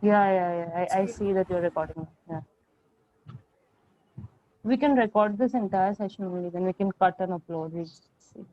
Yeah. I see that you're recording. Yeah. We can record this entire session only, then we can cut and upload. We see.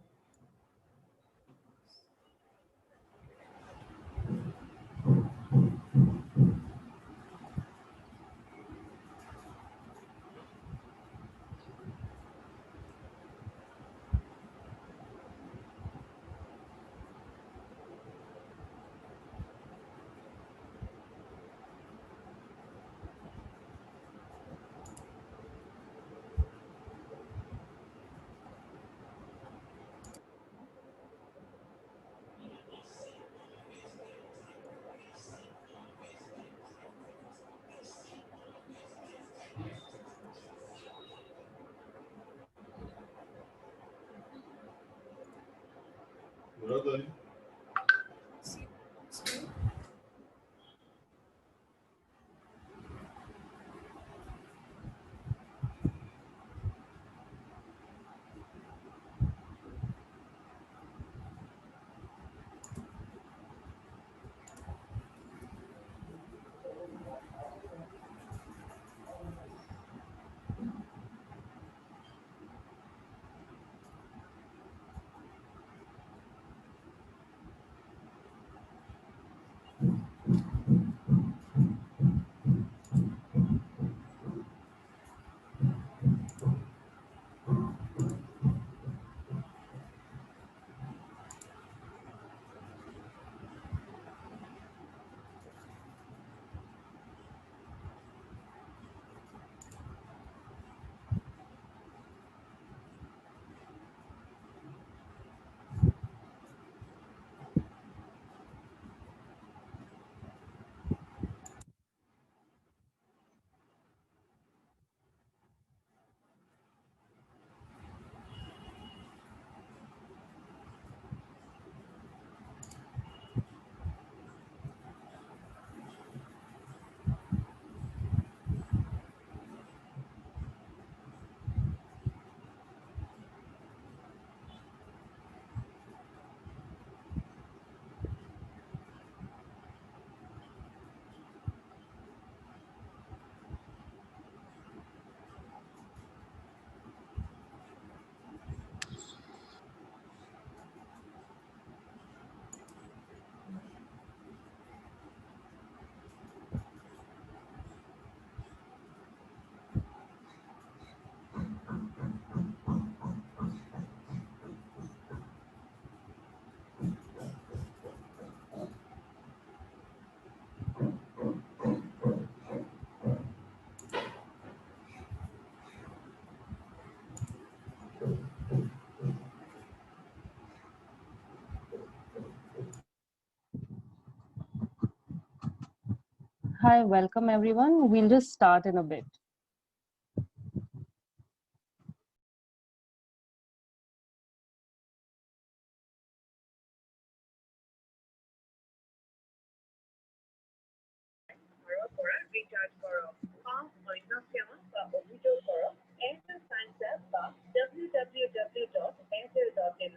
Hi, welcome everyone. We'll just start in a bit. Recharge করো বা অন্য সেবা বা অভিযোগ করো Airtel science app বা www.airtel.in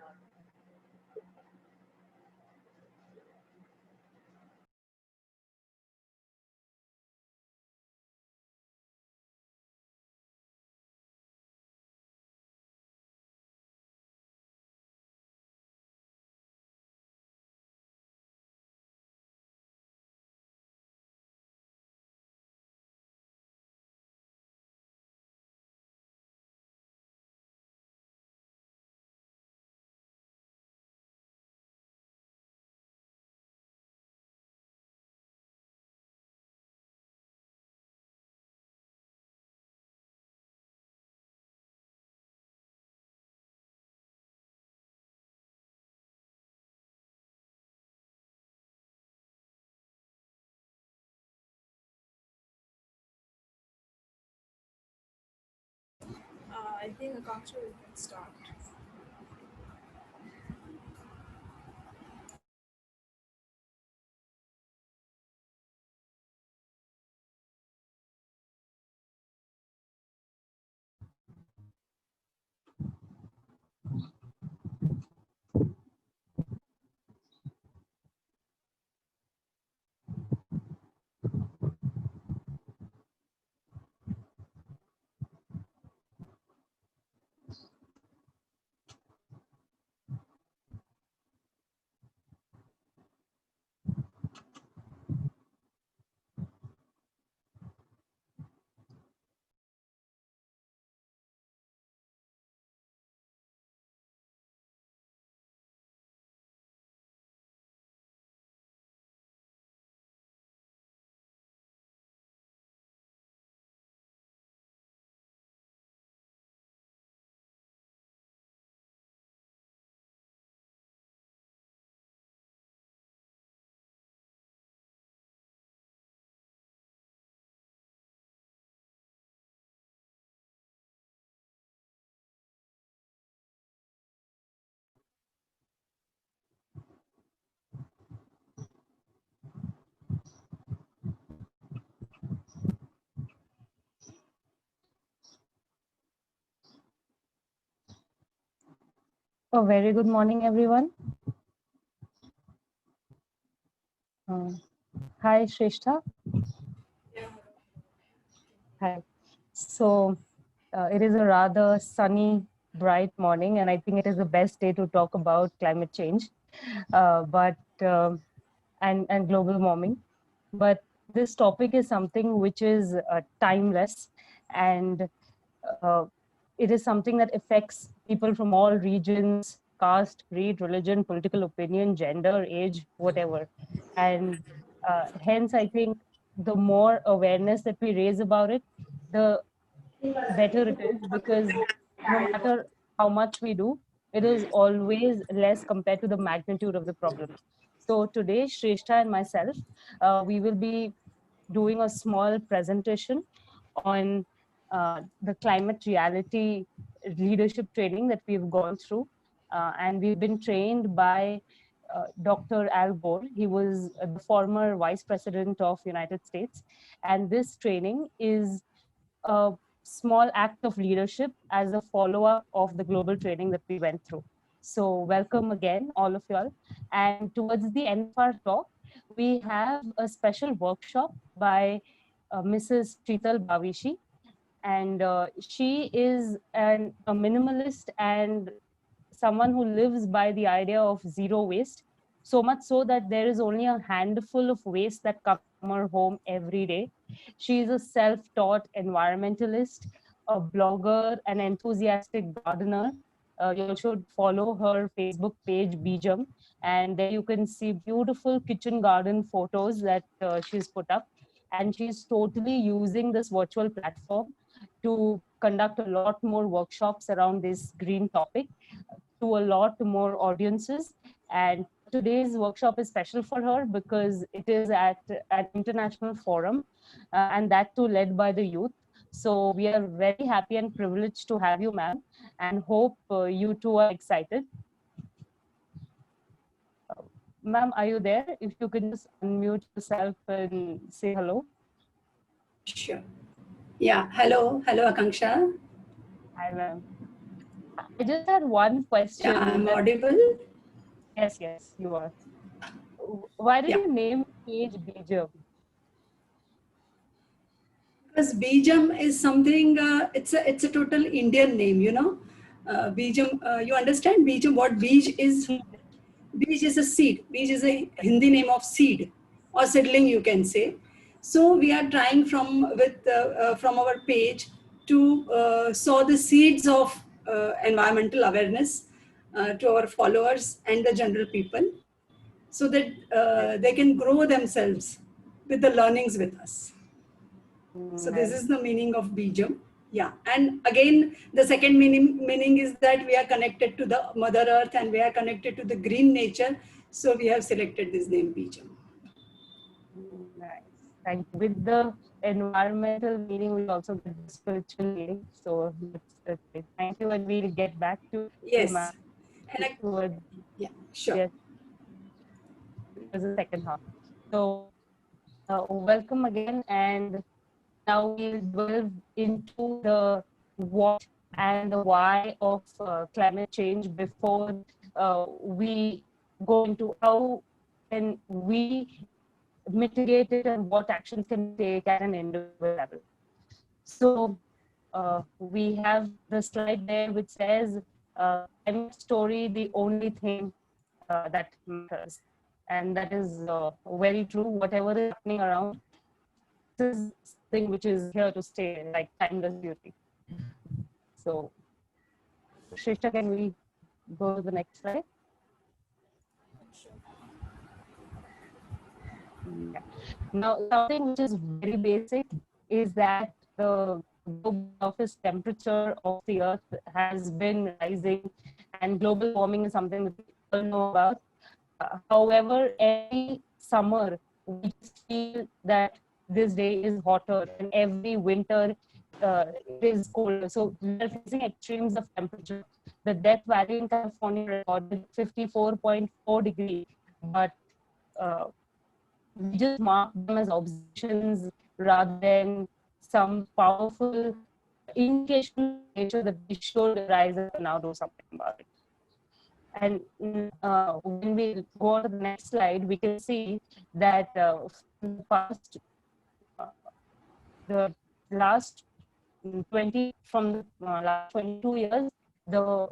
I think Akanksha we can start. A very good morning, everyone. Hi, Shrestha. Yeah. Hi. So, it is a rather sunny, bright morning, and I think it is the best day to talk about climate change, but and global warming. But this topic is something which is timeless, and uh, it is something that affects people from all regions, caste, creed, religion, political opinion, gender, age, whatever. And hence, I think the more awareness that we raise about it, the better it is, because no matter how much we do, it is always less compared to the magnitude of the problem. So today, Shrestha and myself, we will be doing a small presentation on the climate reality leadership training that we've gone through. And we've been trained by Dr. Al Gore. He was the former Vice President of United States. And this training is a small act of leadership as a follow-up of the global training that we went through. So welcome again, all of y'all. And towards the end of our talk, we have a special workshop by Mrs. Sheetal Bavishi. And she is a minimalist and someone who lives by the idea of zero waste, so much so that there is only a handful of waste that come her home every day. She is a self-taught environmentalist, a blogger, an enthusiastic gardener. You should follow her Facebook page, Bijam, and there you can see beautiful kitchen garden photos that she's put up. And she's totally using this virtual platform to conduct a lot more workshops around this green topic to a lot more audiences. And today's workshop is special for her because it is at an international forum, and that too led by the youth. So we are very happy and privileged to have you, ma'am, and hope you too are excited. Ma'am, are you there? If you can just unmute yourself and say hello. Sure. Yeah. Hello. Hello, Akanksha. Hi, ma'am. I just had one question. Yeah, I'm that, audible. yes, you are. Why did Yeah. you name page Bijam? Because Bijam is something. It's a total Indian name. You know, Bijam. You understand Bijam? What Bij is? Bij is a seed. Bij is a Hindi name of seed or seedling, you can say. So we are trying from our page to sow the seeds of environmental awareness to our followers and the general people, so that they can grow themselves with the learnings with us. So this is the meaning of Bijam. Yeah, and again, the second meaning is that we are connected to the Mother Earth and we are connected to the green nature. So we have selected this name Bijam. Nice. Thank you. With the environmental meaning, we also get the spiritual meaning. So that's great. Thank you, and we'll get back to you, Yes, ma'am, and towards yeah, sure. yes, the second half. So welcome again, and now we'll delve into the what and the why of climate change before we go into how can we mitigate it and what actions can we take at an individual level. So we have the slide there which says climate story, the only thing that matters. And that is very true. Whatever is happening around, this is something which is here to stay, like timeless beauty. So, Shrestha, can we go to the next slide? Yeah. Now, something which is very basic is that the global surface temperature of the Earth has been rising, and global warming is something that we all know about. However, every summer we just feel that this day is hotter, and every winter it is colder. So we are facing extremes of temperature. The Death Valley in California recorded 54.4 degrees, but uh, we just mark them as observations rather than some powerful indication of nature that we should rise up and now do something about it. And when we go on to the next slide, we can see that in the past, the last 20 from the last 22 years, the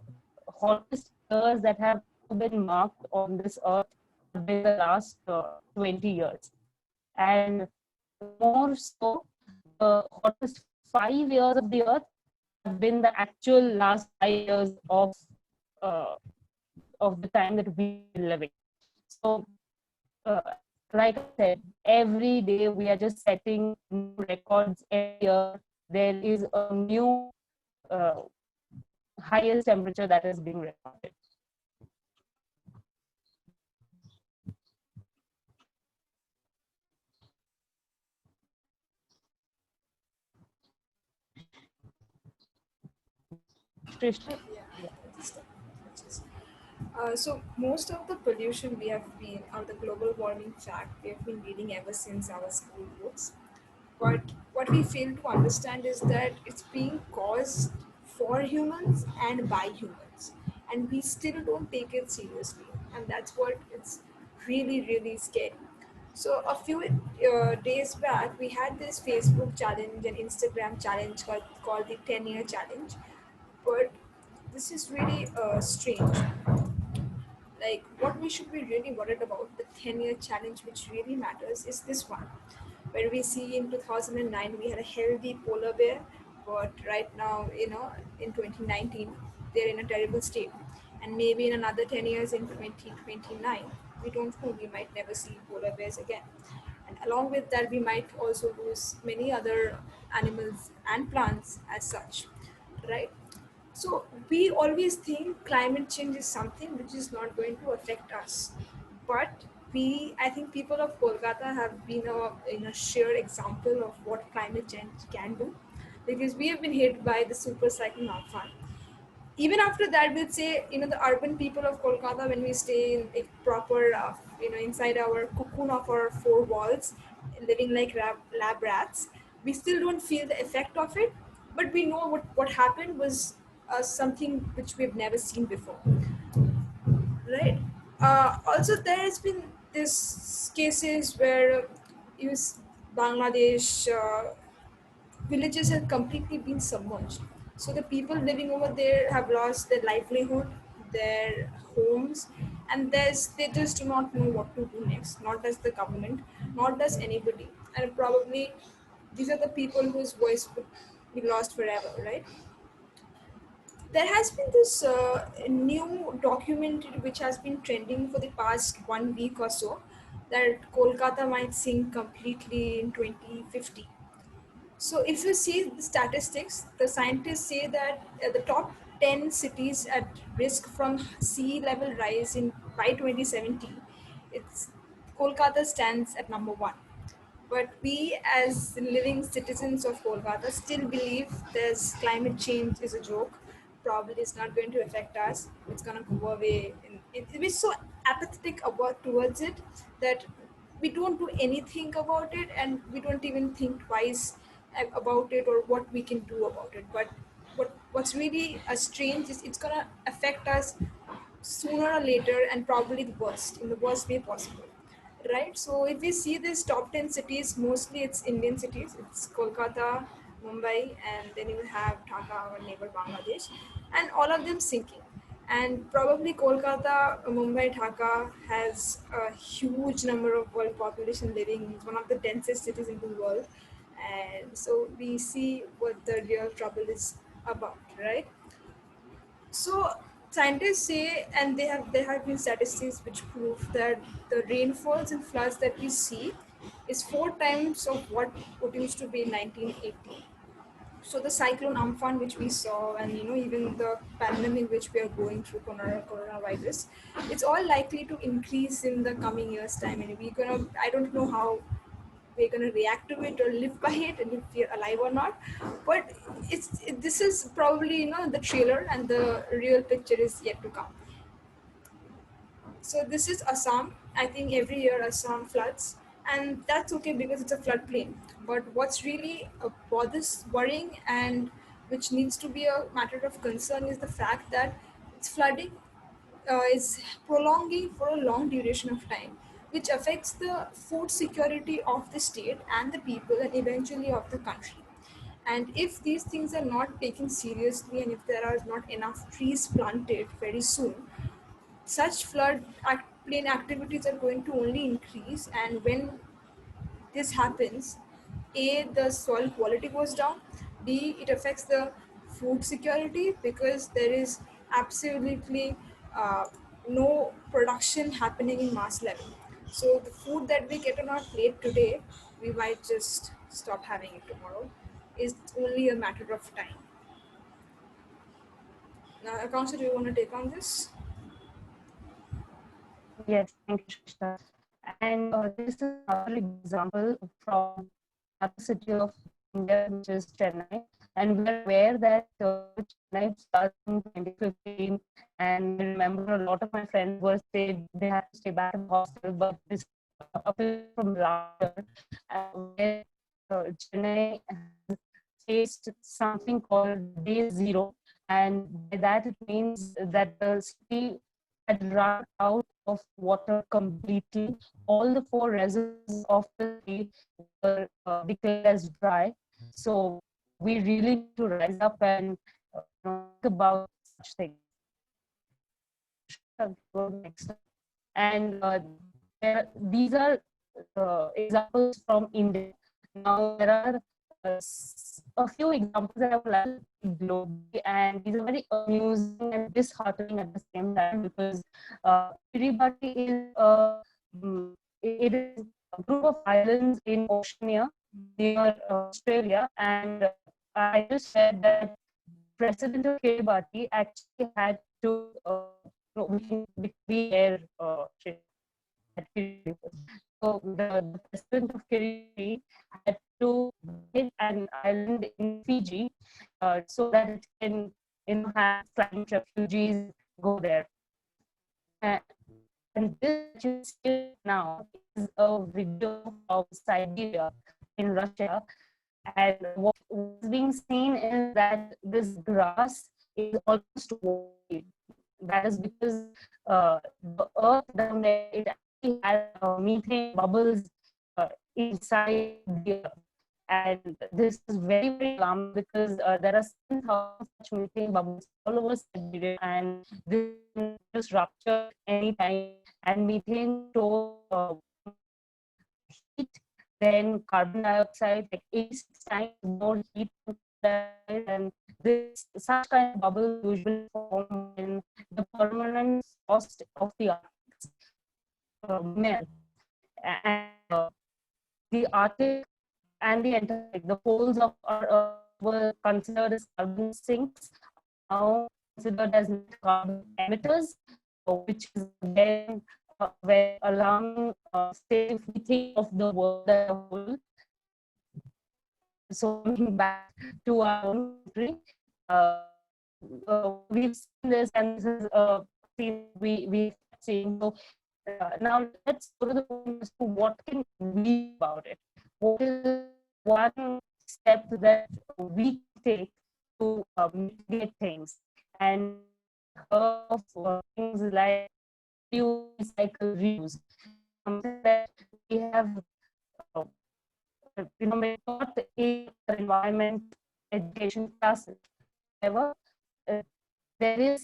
hottest years that have been marked on this earth have been the last 20 years. And more so, the hottest 5 years of the earth have been the actual last 5 years uh, of the time that we've been living. So, uh, like I said, every day we are just setting new records. Every year there is a new uh, highest temperature that is being recorded. Trishna? Yeah. So most of the pollution we have been, or the global warming fact, we have been reading ever since our school books. But what we fail to understand is that it's being caused for humans and by humans, and we still don't take it seriously, and that's what it's really really scary. So a few days back, we had this Facebook challenge and Instagram challenge called the 10-year challenge, but this is really strange. Like, what we should be really worried about, the 10-year challenge which really matters, is this one, where we see in 2009 we had a healthy polar bear, but right now, in 2019 they're in a terrible state, and maybe in another 10 years, in 2029, we don't know, we might never see polar bears again. And along with that, we might also lose many other animals and plants as such, right? So we always think climate change is something which is not going to affect us, but I think people of Kolkata have been a sheer example of what climate change can do, because we have been hit by the super cyclone Amphan. Even after that, we'd say, the urban people of Kolkata, when we stay in a proper, inside our cocoon of our four walls, living like lab rats, we still don't feel the effect of it, but we know what happened was something which we've never seen before, right? Also, there has been this cases where Bangladesh villages have completely been submerged. So the people living over there have lost their livelihood, their homes, and they just do not know what to do next. Not does the government, not does anybody, and probably these are the people whose voice would be lost forever, right? There has been this new document which has been trending for the past 1 week or so, that Kolkata might sink completely in 2050. So if you see the statistics, the scientists say that the top 10 cities at risk from sea level rise in by 2070, it's Kolkata stands at number one. But we, as living citizens of Kolkata, still believe there's climate change is a joke. Probably it's not going to affect us. It's going to go away. And we're so apathetic about towards it that we don't do anything about it, and we don't even think twice about it or what we can do about it. But what's really strange is it's going to affect us sooner or later, and probably the worst, in the worst way possible, right? So if we see this top 10 cities, mostly it's Indian cities. It's Kolkata, Mumbai, and then you have Dhaka, our neighbor Bangladesh, and all of them sinking. And probably Kolkata, Mumbai, Dhaka has a huge number of world population living. It's one of the densest cities in the world. And so we see what the real trouble is about, right? So scientists say, and there have been statistics which prove that the rainfalls and floods that we see is 4 times of what used to be in 1980. So the cyclone Amphan which we saw, and even the pandemic which we are going through, coronavirus, it's all likely to increase in the coming years' time. And I don't know how we're going to react to it or live by it, and if we're alive or not. But this is probably the trailer, and the real picture is yet to come. So this is Assam. I think every year Assam floods, and that's okay because it's a floodplain. But what's really worrying, and which needs to be a matter of concern, is the fact that it's flooding is prolonging for a long duration of time, which affects the food security of the state and the people and eventually of the country. And if these things are not taken seriously and if there are not enough trees planted very soon, such plain activities are going to only increase. And when this happens, A, the soil quality goes down, B, it affects the food security because there is absolutely no production happening in mass level. So the food that we get on our plate today, we might just stop having it tomorrow. It's only a matter of time. Now, Akansha, do you want to take on this? Yes, thank you, Shrishta. And this is another example from another city of India, which is Chennai. And we're aware that Chennai started in 2015. And I remember a lot of my friends they had to stay back in the hostel, but this appeal from last year, where Chennai has faced something called Day Zero. And by that, it means that the city had run out of water completely. All the four reservoirs of the city were declared as dry. So we really need to rise up and think about such things. Go next. And these are examples from India. Now there are a few examples that I would like to take globally, and these are very amusing and disheartening at the same time because Kiribati is it is a group of islands in Oceania near Australia, and I just said that President of Kiribati actually had to be there. So the president of Kiribati had to get an island in Fiji so that it can have climate refugees go there. And this you see now is a video of Siberia in Russia. And what's being seen is that this grass is almost white. That is because the earth down there, it actually has methane bubbles inside the earth. And this is very, very alarming because there are 7,000 such methane bubbles all over Siberia, and this can just rupture anytime. And methane stores heat than carbon dioxide, like 86 times more heat and this such kind of bubbles usually form in the permanent frost of the Arctic melt. And the Arctic and the Antarctic, the poles of our Earth were considered as carbon sinks, now considered as net carbon emitters, which is again very alarming state if we think of the world as a whole. So back to our own country, we've seen this, and this is a thing we've seen. So now let's go to the point as to what can we do about it. What is one step that we take to mitigate things? And of things like recycle, reuse, something that we have taught in environment education classes. However, there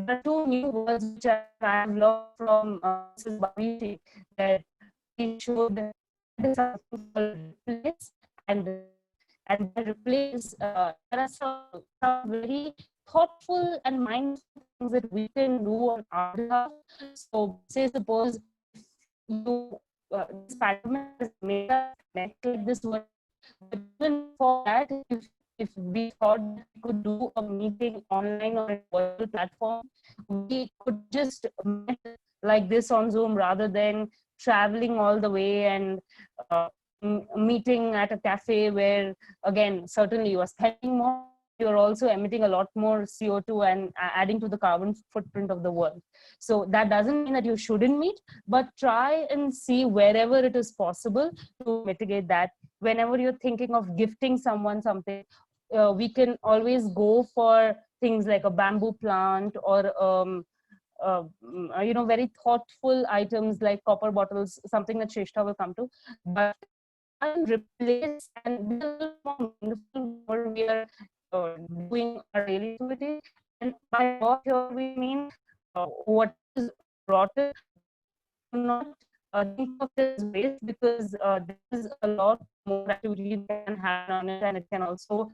are two new words which I have learned from Mrs. Bhaviti, that we should something called replace, and by replace, there are some very thoughtful and mindful things that we can do on our behalf. So, say suppose you this pandemic has made us connect like this one, but even for that, if we thought we could do a meeting online or a virtual platform, we could just meet like this on Zoom rather than traveling all the way and meeting at a cafe where, again, certainly you are spending more, you're also emitting a lot more CO2 and adding to the carbon footprint of the world. So that doesn't mean that you shouldn't meet, but try and see wherever it is possible to mitigate that. Whenever you're thinking of gifting someone something, we can always go for things like a bamboo plant or very thoughtful items like copper bottles, something that Shrestha will come to, but and replace and be a little more mindful where we are doing our daily activity. And by raw here we mean what is rotten. Do not think of it as waste, because there is a lot more activity that can happen on it, and it can also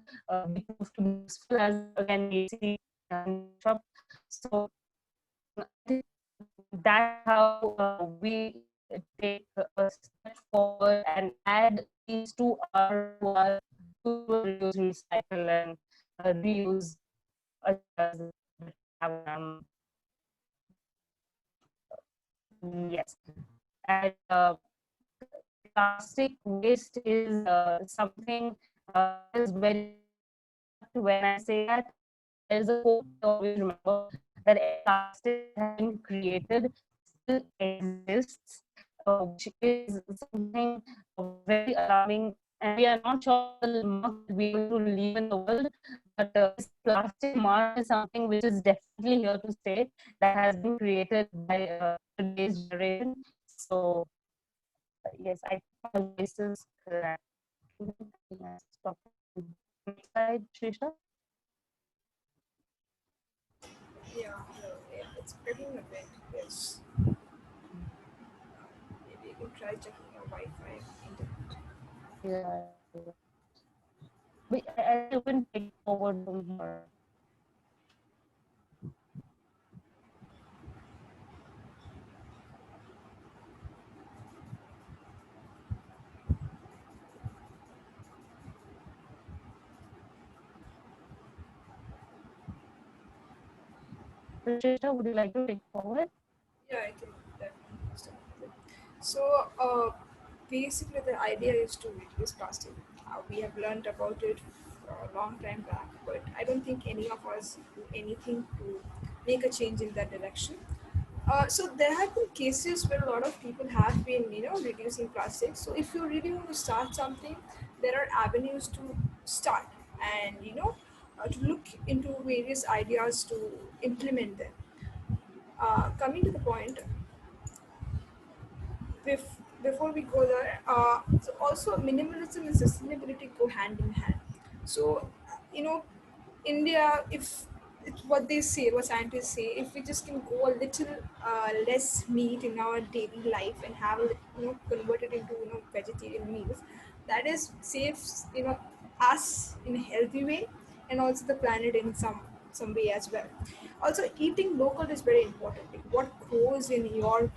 be proved to be useful as again we see in the shop. So I think that's how we take a step forward and add these to reuse, recycle, and reuse as we have around. Yes, and plastic waste is something is very, when I say that, there's a quote I always remember, that plastic has been created still exists, which is something very alarming. And we are not sure the mark that we are going to leave in the world, but this plastic mark is something which is definitely here to stay, that has been created by today's generation. So, yes, I think my voice is correct. Stop. Next slide, Shrestha. Yeah, no, yeah, it's getting a bit. Yes. Maybe you can try checking your Wi-Fi internet. Yeah. But I will take forward from here. Shrestha, would you like to take forward? Yeah, I can definitely start with it. So, basically, the idea is to reduce plastic. We have learned about it a long time back, but I don't think any of us do anything to make a change in that direction. So there have been cases where a lot of people have been, reducing plastic. So if you really want to start something, there are avenues to start, and to look into various ideas to implement them. Coming to the point, before we go there, so also minimalism and sustainability go hand in hand. So, you know, India, if it's what they say, what scientists say, if we just can go a little less meat in our daily life and have it, convert it into vegetarian meals, that is saves us in a healthy way, and also the planet in some way as well. Also, eating local is very important. Like what grows in your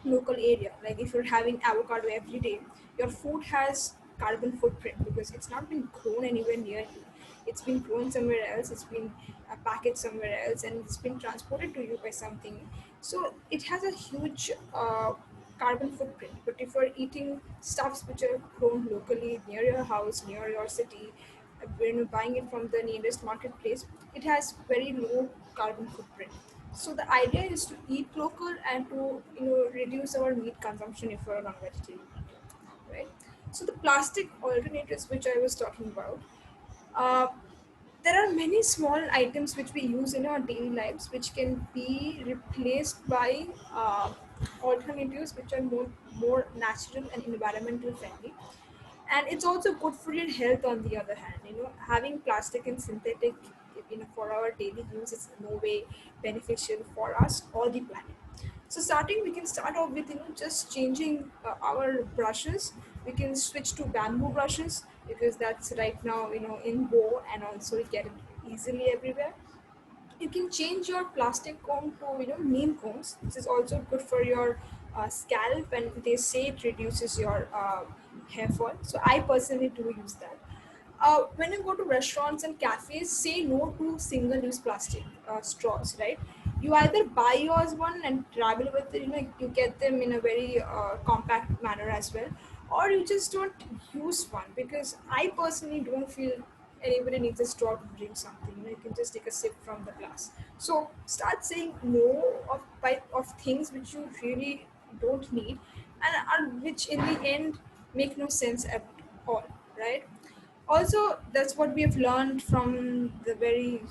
local area. Like if you're having avocado every day, your food has carbon footprint because it's not been grown anywhere near you. It's been grown somewhere else. It's been packaged somewhere else, and it's been transported to you by something. So it has a huge carbon footprint. But if you're eating stuffs which are grown locally near your house, near your city, when you're buying it from the nearest marketplace, it has very low carbon footprint. So the idea is to eat local and to reduce our meat consumption if we're a non-vegetarian, right? So the plastic alternatives which I was talking about, uh, there are many small items which we use in our daily lives which can be replaced by alternatives which are more natural and environmental friendly, and it's also good for your health. On the other hand, having plastic and synthetic for our daily use is no way beneficial for us or the planet. So starting, we can start off with just changing our brushes. We can switch to bamboo brushes because that's right now in vogue, and also you get it easily everywhere. You can change your plastic comb to neem combs. This is also good for your scalp, and they say it reduces your hair fall. So I personally do use that. When you go to restaurants and cafes, say no to single-use plastic straws, right? You either buy yours one and travel with it, you get them in a very compact manner as well, or you just don't use one, because I personally don't feel anybody needs a straw to drink something. You can just take a sip from the glass. So start saying no of things which you really don't need, and which in the end make no sense at all, right? Also, that's what we have learned from the very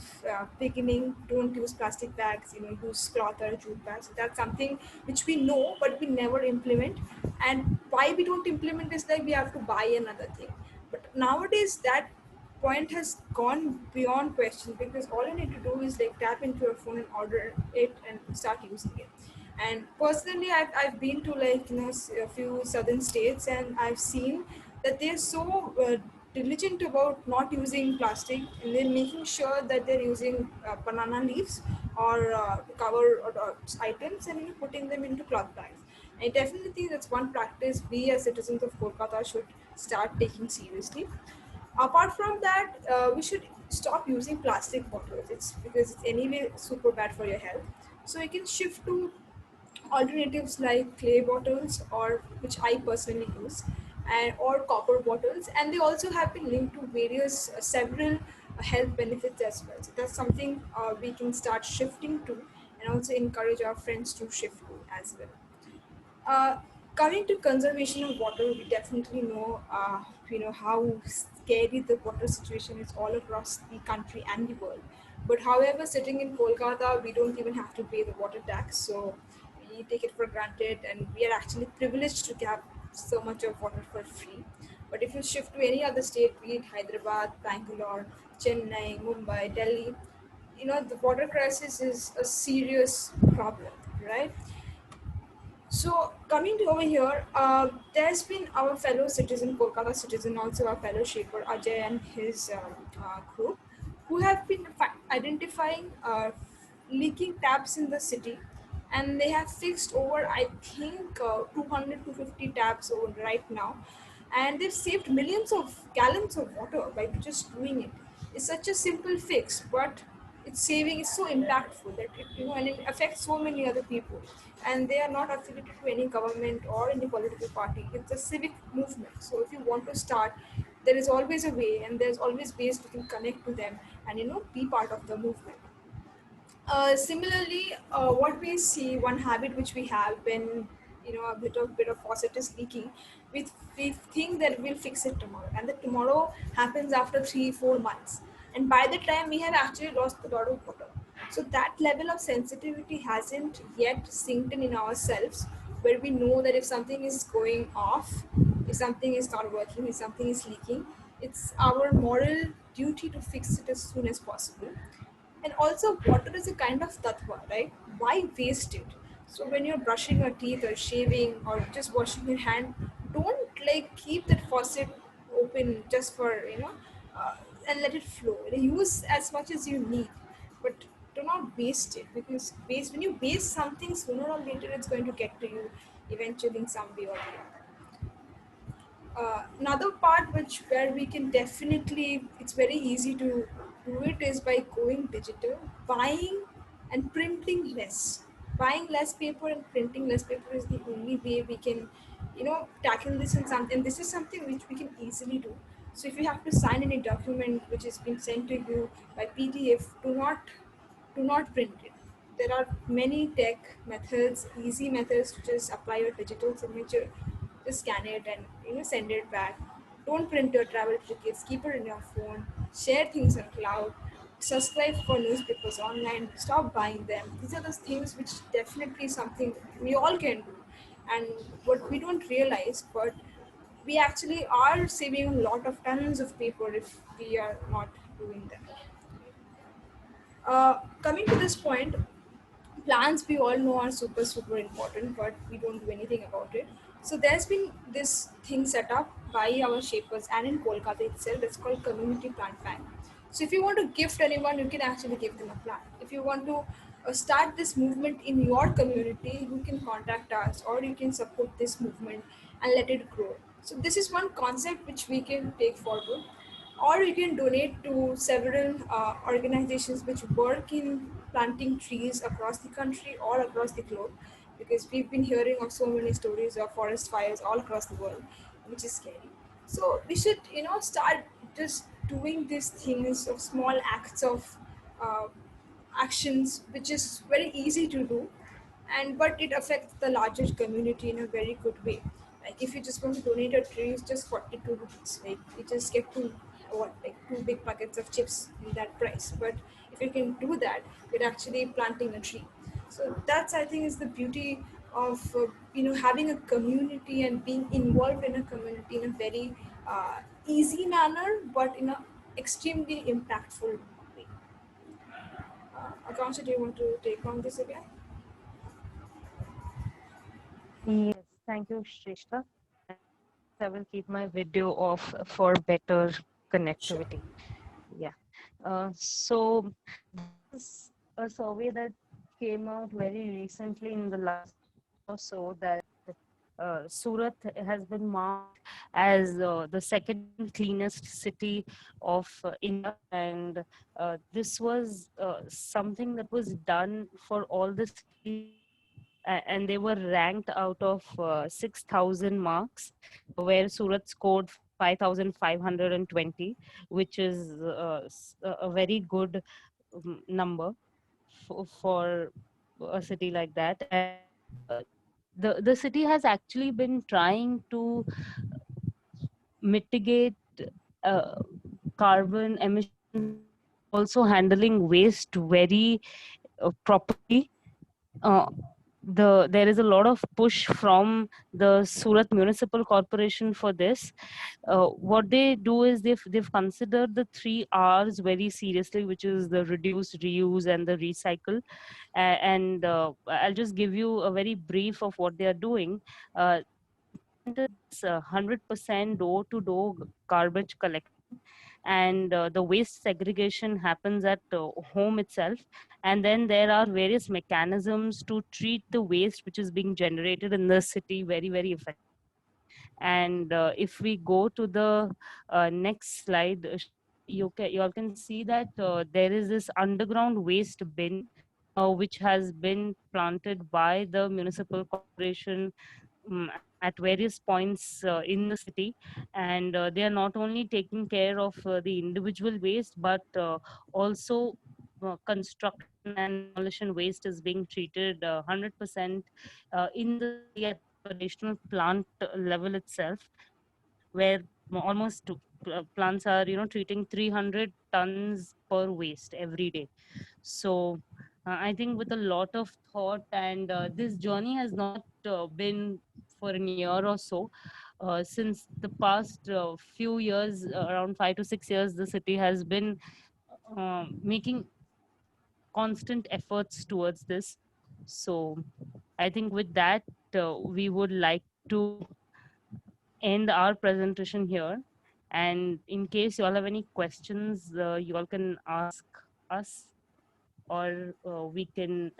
beginning. Don't use plastic bags, use cloth or jute bags. That's something which we know, but we never implement. And why we don't implement is like we have to buy another thing. But nowadays, that point has gone beyond question, because all you need to do is like tap into your phone and order it and start using it. And personally, I've been to like a few southern states, and I've seen that they're so diligent about not using plastic, and they're making sure that they're using banana leaves or cover items, and putting them into cloth bags. I definitely think that's one practice we as citizens of Kolkata should start taking seriously. Apart from that, we should stop using plastic bottles. It's because it's anyway super bad for your health. So you can shift to alternatives like clay bottles, or which I personally use, and or copper bottles, and they also have been linked to various several health benefits as well. So that's something we can start shifting to, and also encourage our friends to shift to as well. uh, Coming to conservation of water, we definitely know, how scary the water situation is all across the country and the world. But however, sitting in Kolkata, we don't even have to pay the water tax, so we take it for granted, and we are actually privileged to have so much of water for free. But if you shift to any other state, be it Hyderabad, Bangalore, Chennai, Mumbai, Delhi, the water crisis is a serious problem, right? So coming to over here, there's been our fellow citizen, Kolkata citizen, also our fellow shaper Ajay and his group, who have been identifying leaking taps in the city, and they have fixed over, I think, 200 to 50 taps over right now, and they've saved millions of gallons of water by just doing it. It's such a simple fix, but its saving is so impactful that and it affects so many other people, and they are not affiliated to any government or any political party. It's a civic movement. So if you want to start, there is always a way, and there's always ways to can connect to them and be part of the movement. Similarly, what we see, one habit which we have when a bit of faucet is leaking, we think that we'll fix it tomorrow, and the tomorrow happens after 3 4 months, and by the time we have actually lost a lot of water. So that level of sensitivity hasn't yet sinked in ourselves, where we know that if something is going off, if something is not working, if something is leaking, it's our moral duty to fix it as soon as possible. And also, water is a kind of tattva, right? Why waste it? So when you're brushing your teeth or shaving or just washing your hand, don't like keep that faucet open just for uh, and let it flow. Use as much as you need, but do not waste it, because when you waste something, sooner or later it's going to get to you eventually in some way or the other. Another part which where we can definitely, it's very easy to do it, is by going digital, buying and printing less. Buying less paper and printing less paper is the only way we can tackle this in something. This is something which we can easily do. So if you have to sign any document which has been sent to you by PDF, do not print it. There are many tech methods, easy methods to just apply your digital signature. Just scan it and send it back. Don't print your travel tickets. Keep it in your phone. Share things on cloud. Subscribe for newspapers online. Stop buying them. These are the things which definitely something we all can do, and what we don't realize, but we actually are saving a lot of tons of paper if we are not doing that. Coming to this point, plants we all know are super important, but we don't do anything about it. So there's been this thing set up by our shapers and in Kolkata itself. It's called community plant bank. So if you want to gift anyone, you can actually give them a plant. If you want to start this movement in your community, you can contact us, or you can support this movement and let it grow. So this is one concept which we can take forward, or you can donate to several organizations which work in planting trees across the country or across the globe, because we've been hearing of so many stories of forest fires all across the world, which is scary. So we should start just doing these things of small acts of uh, actions, which is very easy to do, and but it affects the larger community in a very good way. Like if you just want to donate a tree, it's just 42 rupees. Like you just get to bought like 2 big packets of chips in that price. But if you can do that, you're actually planting a tree. So that's, I think, is the beauty of having a community and being involved in a community in a very easy manner, but in a extremely impactful way. Akansha, do you want to take on this again? Yes, thank you, Shrishta. I will keep my video off for better Sure. connectivity. Yeah. So this is a survey that came out very recently in the last or so, that Surat has been marked as the second cleanest city of India, and this was something that was done for all the cities, and they were ranked out of 6,000 marks, where Surat scored 5,520, which is a very good number for a city like that. And the city has actually been trying to mitigate uh, carbon emissions, also handling waste very properly. Uh, there is a lot of push from the Surat Municipal Corporation for this. What they do is they've considered the 3 R's very seriously, which is the reduce, reuse, and the recycle. And I'll just give you a very brief of what they are doing. It's 100% door-to-door garbage collection, and the waste segregation happens at home itself. And then there are various mechanisms to treat the waste which is being generated in the city very, very effectively. And if we go to the next slide, you all can see that there is this underground waste bin which has been planted by the municipal corporation at various points in the city. And they are not only taking care of the individual waste, but also construction and demolition waste is being treated 100% in the city at the operational plant level itself, where almost plants are treating 300 tons per waste every day. So I think with a lot of thought, and this journey has not been for a year or so. Since the past few years, around 5 to 6 years, the city has been making constant efforts towards this. So I think with that, we would like to end our presentation here. And in case you all have any questions, you all can ask us, or we can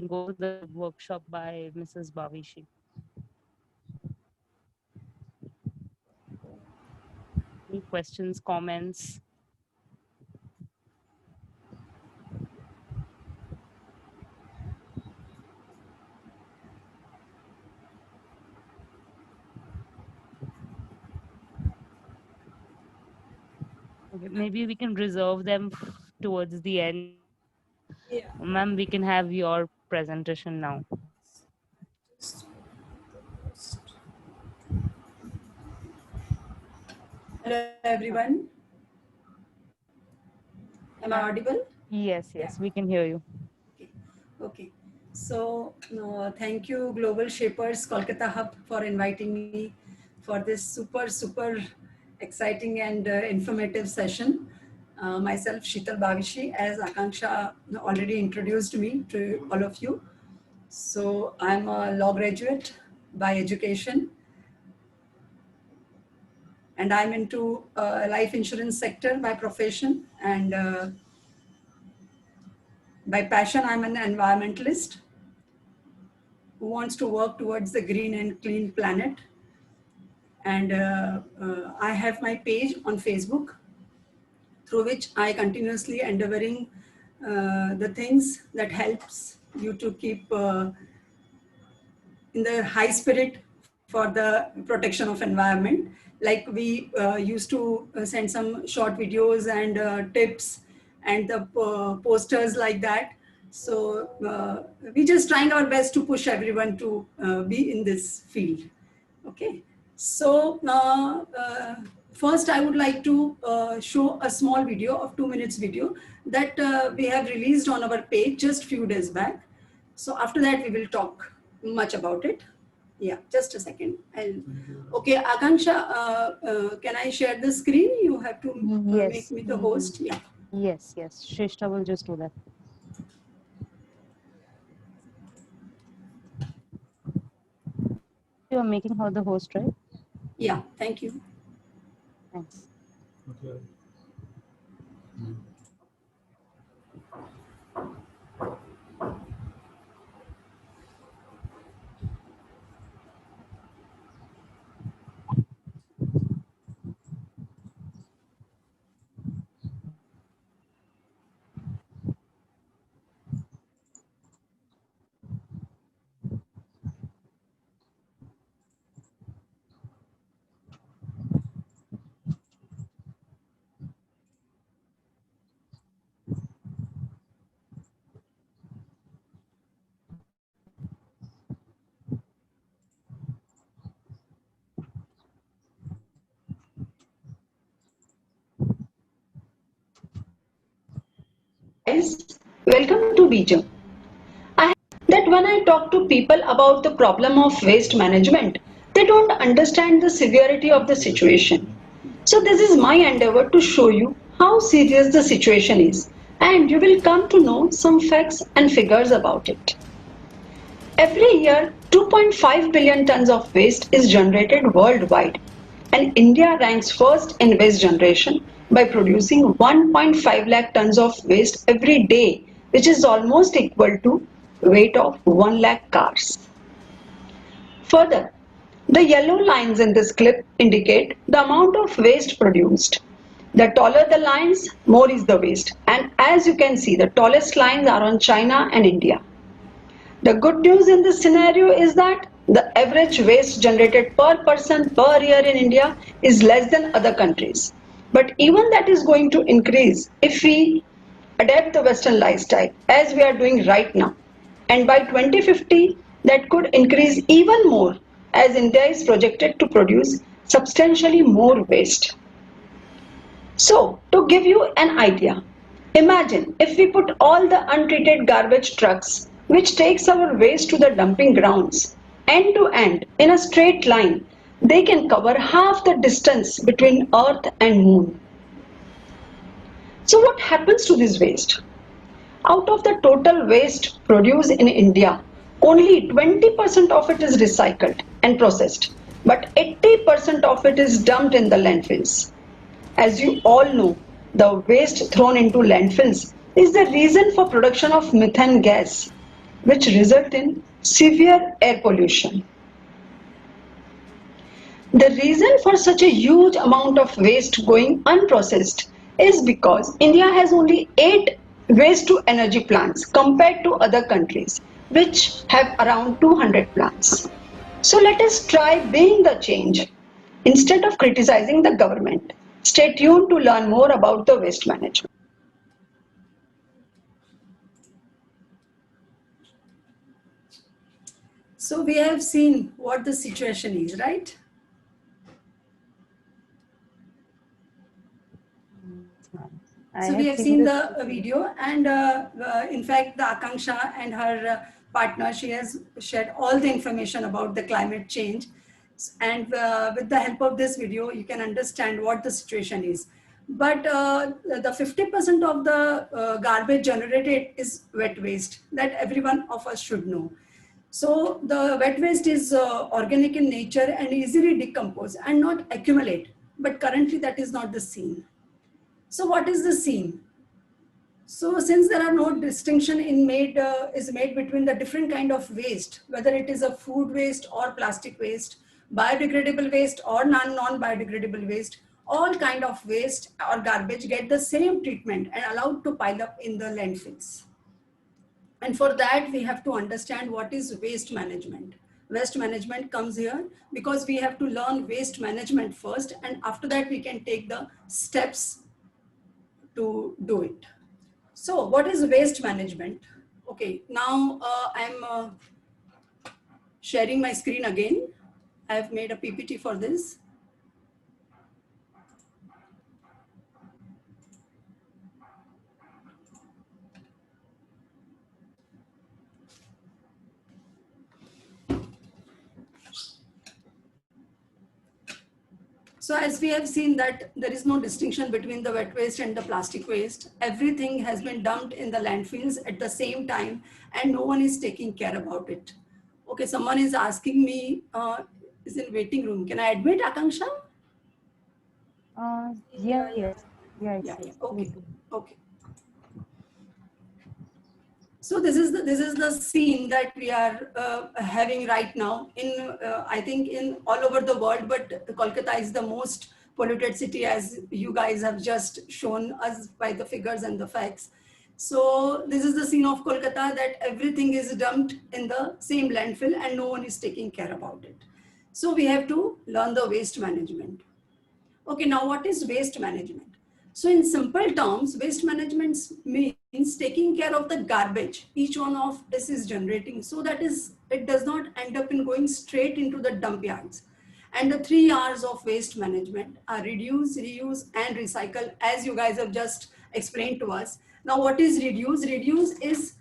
go to the workshop by Mrs. Bavishi. Any questions, comments? Okay, maybe we can reserve them towards the end. Yeah. Ma'am, we can have your presentation now. Hello, everyone. Am I audible? Yes, we can hear you. Okay. So, thank you, Global Shapers Kolkata Hub, for inviting me for this super exciting and informative session. Myself, Sheetal Bavishi, as Akanksha already introduced me to all of you. So, I'm a law graduate by education, and I'm into life insurance sector by profession, and by passion, I'm an environmentalist who wants to work towards the green and clean planet. And I have my page on Facebook, through which I continuously endeavoring the things that helps you to keep in the high spirit for the protection of environment. Like we used to send some short videos and tips and the posters like that. So we just trying our best to push everyone to be in this field. Okay. So first I would like to show a small video of 2 minutes video that we have released on our page just few days back. So after that we will talk much about it. Yeah, just a second. Okay, Akanksha, can I share the screen? You have to Yes. make me the host. Yeah. Yes, yes. Shrishta will just do that. You are making her the host, right? Yeah, thank you. Thanks. Okay. Guys, welcome to Bijam. I that when I talk to people about the problem of waste management, they don't understand the severity of the situation. So this is my endeavor to show you how serious the situation is, and you will come to know some facts and figures about it. Every year, 2.5 billion tons of waste is generated worldwide, and India ranks first in waste generation by producing 1.5 lakh tons of waste every day, which is almost equal to weight of 1 lakh cars. Further, the yellow lines in this clip indicate the amount of waste produced. The taller the lines, more is the waste. And as you can see, the tallest lines are on China and India. The good news in this scenario is that the average waste generated per person per year in India is less than other countries. But even that is going to increase if we adapt the Western lifestyle as we are doing right now. And by 2050, that could increase even more as India is projected to produce substantially more waste. So, to give you an idea, imagine if we put all the untreated garbage trucks which takes our waste to the dumping grounds end to end in a straight line, they can cover half the distance between Earth and Moon. So what happens to this waste? Out of the total waste produced in India, only 20% of it is recycled and processed, but 80% of it is dumped in the landfills. As you all know, the waste thrown into landfills is the reason for production of methane gas, which result in severe air pollution. The reason for such a huge amount of waste going unprocessed is because India has only 8 waste to energy plants compared to other countries which have around 200 plants. So let us try being the change instead of criticizing the government. Stay tuned to learn more about the waste management. So we have seen what the situation is, right? So we have seen the video, and in fact, the Akanksha and her partner, she has shared all the information about the climate change. And with the help of this video, you can understand what the situation is. But the 50% of the garbage generated is wet waste that everyone of us should know. So the wet waste is organic in nature and easily decompose and not accumulate. But currently that is not the scene. So what is the scene? So since there are no distinction is made between the different kind of waste, whether it is a food waste or plastic waste, biodegradable waste or non-biodegradable waste, all kind of waste or garbage get the same treatment and allowed to pile up in the landfills. And for that, we have to understand what is waste management. Waste management comes here because we have to learn waste management first, and after that we can take the steps to do it. So what is waste management? Okay, now I'm sharing my screen again. I've made a PPT for this. So as we have seen that there is no distinction between the wet waste and the plastic waste. Everything has been dumped in the landfills at the same time and no one is taking care about it. Okay, someone is asking me, is in waiting room. Can I admit Akanksha? Yeah, yes. Yeah, Yeah, yes. okay, okay. So this is the scene that we are having right now in I think in all over the world, but Kolkata is the most polluted city, as you guys have just shown us by the figures and the facts. So this is the scene of Kolkata, that everything is dumped in the same landfill and no one is taking care about it. So we have to learn the waste management. Okay, now what is waste management? So in simple terms, waste management means taking care of the garbage each one of this is generating, so that it does not end up in going straight into the dump yards. And the 3 R's of waste management are reduce, reuse, and recycle, as you guys have just explained to us. Now, what is reduce? Reduce is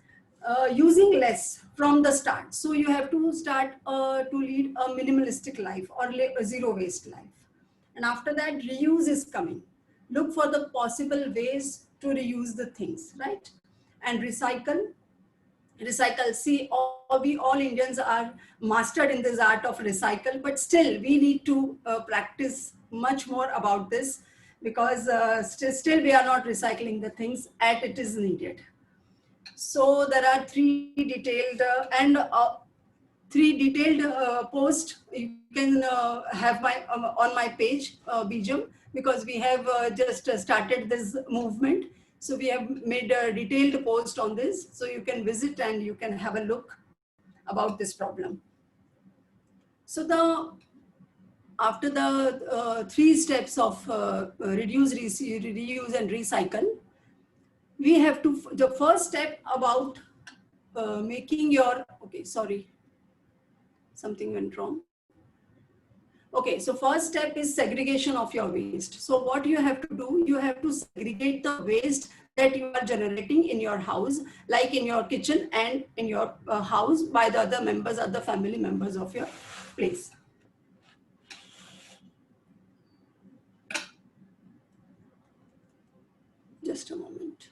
using less from the start. So you have to start to lead a minimalistic life or a zero waste life. And after that, reuse is coming. Look for the possible ways to reuse the things, right? And recycle. See, we all Indians are mastered in this art of recycle, but still we need to practice much more about this, because still we are not recycling the things as it is needed. So there are three detailed posts you can have on my page, Bijam, because we have just started this movement. So we have made a detailed post on this, so you can visit and you can have a look about this problem. So after the 3 steps of reduce, reuse, and recycle, we have to, the first step about making your, okay, sorry, something went wrong. Okay, so first step is segregation of your waste. So what you have to do, you have to segregate the waste that you are generating in your house, like in your kitchen and in your house by the other members, other family members of your place. Just a moment.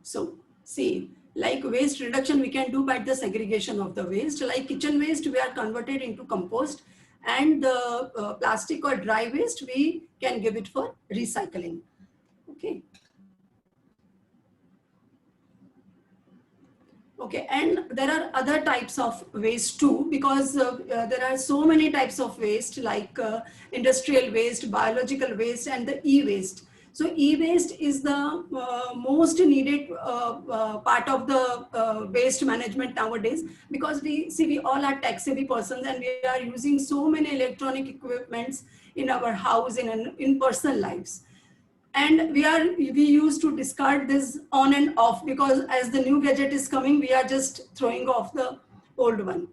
So see, like waste reduction we can do by the segregation of the waste. Like kitchen waste, we are converted into compost, and the plastic or dry waste, we can give it for recycling. Okay. Okay, and there are other types of waste too, because there are so many types of waste, like industrial waste, biological waste, and the e-waste. So e-waste is the most needed part of the waste management nowadays, because we all are tech-savvy persons and we are using so many electronic equipments in our house, in personal lives. And we used to discard this on and off, because as the new gadget is coming, we are just throwing off the old one.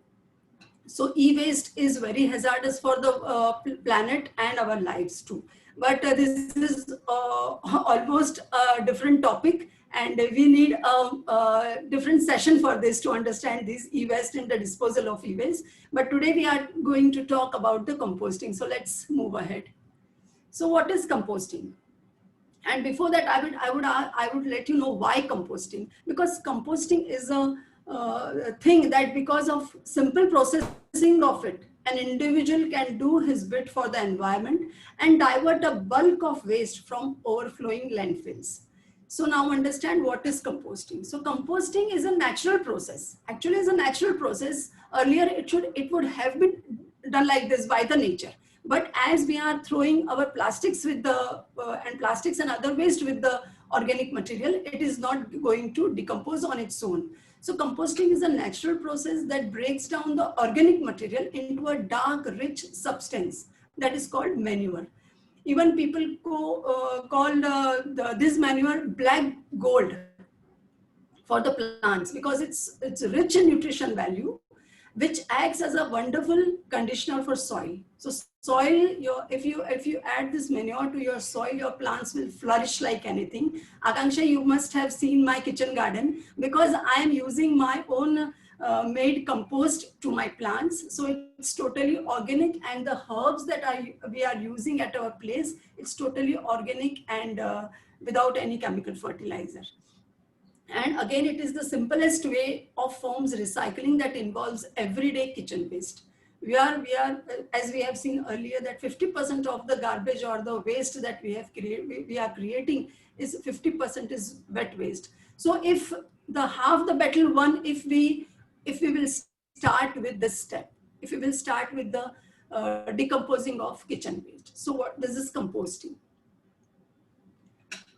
So e-waste is very hazardous for the planet and our lives too. But this is almost a different topic, and we need a different session for this to understand this e-waste and the disposal of e-waste. But today we are going to talk about the composting. So let's move ahead. So what is composting? And before that, I would let you know why composting. Because composting is a thing that, because of simple processing of it, an individual can do his bit for the environment and divert a bulk of waste from overflowing landfills. So now understand what is composting. So composting is a natural process. Actually, it's a natural process. Earlier, it would have been done like this by the nature. But as we are throwing our plastics with the plastics and other waste with the organic material, it is not going to decompose on its own. So composting is a natural process that breaks down the organic material into a dark, rich substance that is called manure. Even people call this manure black gold for the plants, because it's rich in nutrition value, which acts as a wonderful conditioner for soil. So soil, if you add this manure to your soil, your plants will flourish like anything. Akanksha, you must have seen my kitchen garden, because I am using my own made compost to my plants. So it's totally organic, and the herbs that we are using at our place, it's totally organic and without any chemical fertilizer. And again, it is the simplest way of forms recycling that involves everyday kitchen waste. We are, as we have seen earlier, that 50% of the garbage or the waste that we are creating is 50% is wet waste. So if the half the battle won, if we will start with this step, if we will start with the decomposing of kitchen waste. So this is composting.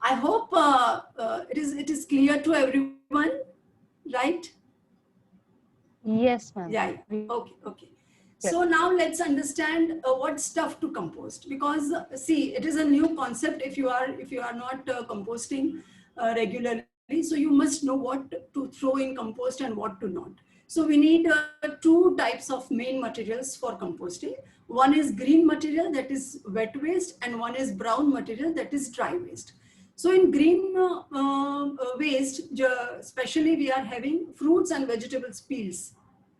I hope it is clear to everyone, right? Yes, ma'am. Yeah. Okay. So now let's understand what stuff to compost, because see, it is a new concept if you are not composting regularly. So you must know what to throw in compost and what to not. So we need two types of main materials for composting. One is green material, that is wet waste, and one is brown material, that is dry waste. So in green waste, especially we are having fruits and vegetables peels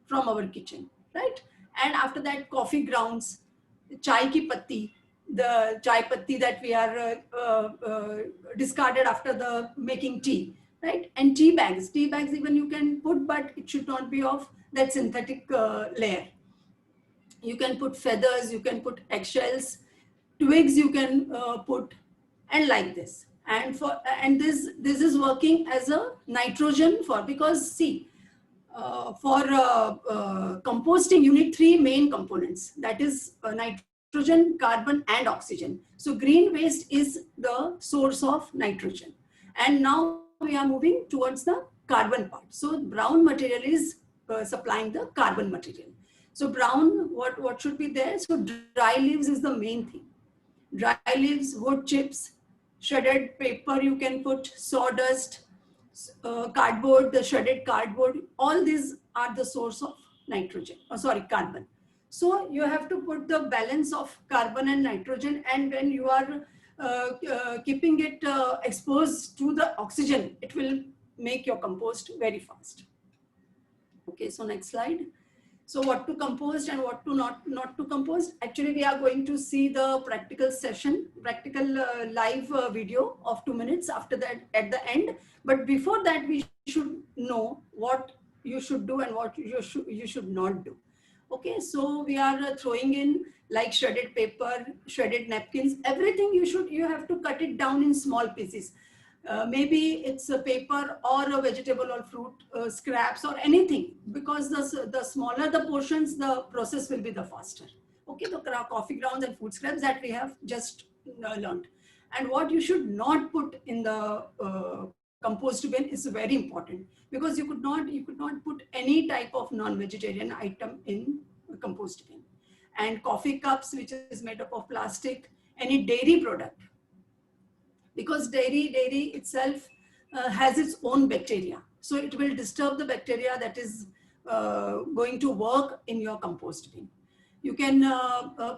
from our kitchen, right? And after that, coffee grounds, chai ki patti, the chai patti that we are discarded after the making tea, right? And tea bags even you can put, but it should not be of that synthetic layer. You can put feathers, you can put eggshells, twigs you can put, and like this. And this is working as a nitrogen because see, for composting you need three main components, that is nitrogen, carbon, and oxygen. So green waste is the source of nitrogen, and now we are moving towards the carbon part. So brown material is supplying the carbon material. So brown, what should be there? So dry leaves is the main thing. Dry leaves, wood chips, shredded paper you can put, sawdust, cardboard, the shredded cardboard, all these are the source of nitrogen, carbon. So you have to put the balance of carbon and nitrogen, and when you are keeping it exposed to the oxygen, it will make your compost very fast. Okay, so next slide. So what to compost and what to not to compost. Actually, we are going to see the practical session, practical live video of 2 minutes after that at the end. But before that, we should know what you should do and what you should not do. Okay, so we are throwing in like shredded paper, shredded napkins, everything you have to cut it down in small pieces. Maybe it's a paper or a vegetable or fruit scraps or anything, because the smaller the portions, the process will be the faster. Okay, the coffee grounds and food scraps that we have just learned. And what you should not put in the compost bin is very important, because you could not put any type of non-vegetarian item in a compost bin. And coffee cups, which is made up of plastic, any dairy product, because dairy itself has its own bacteria. So it will disturb the bacteria that is going to work in your compost bin. You can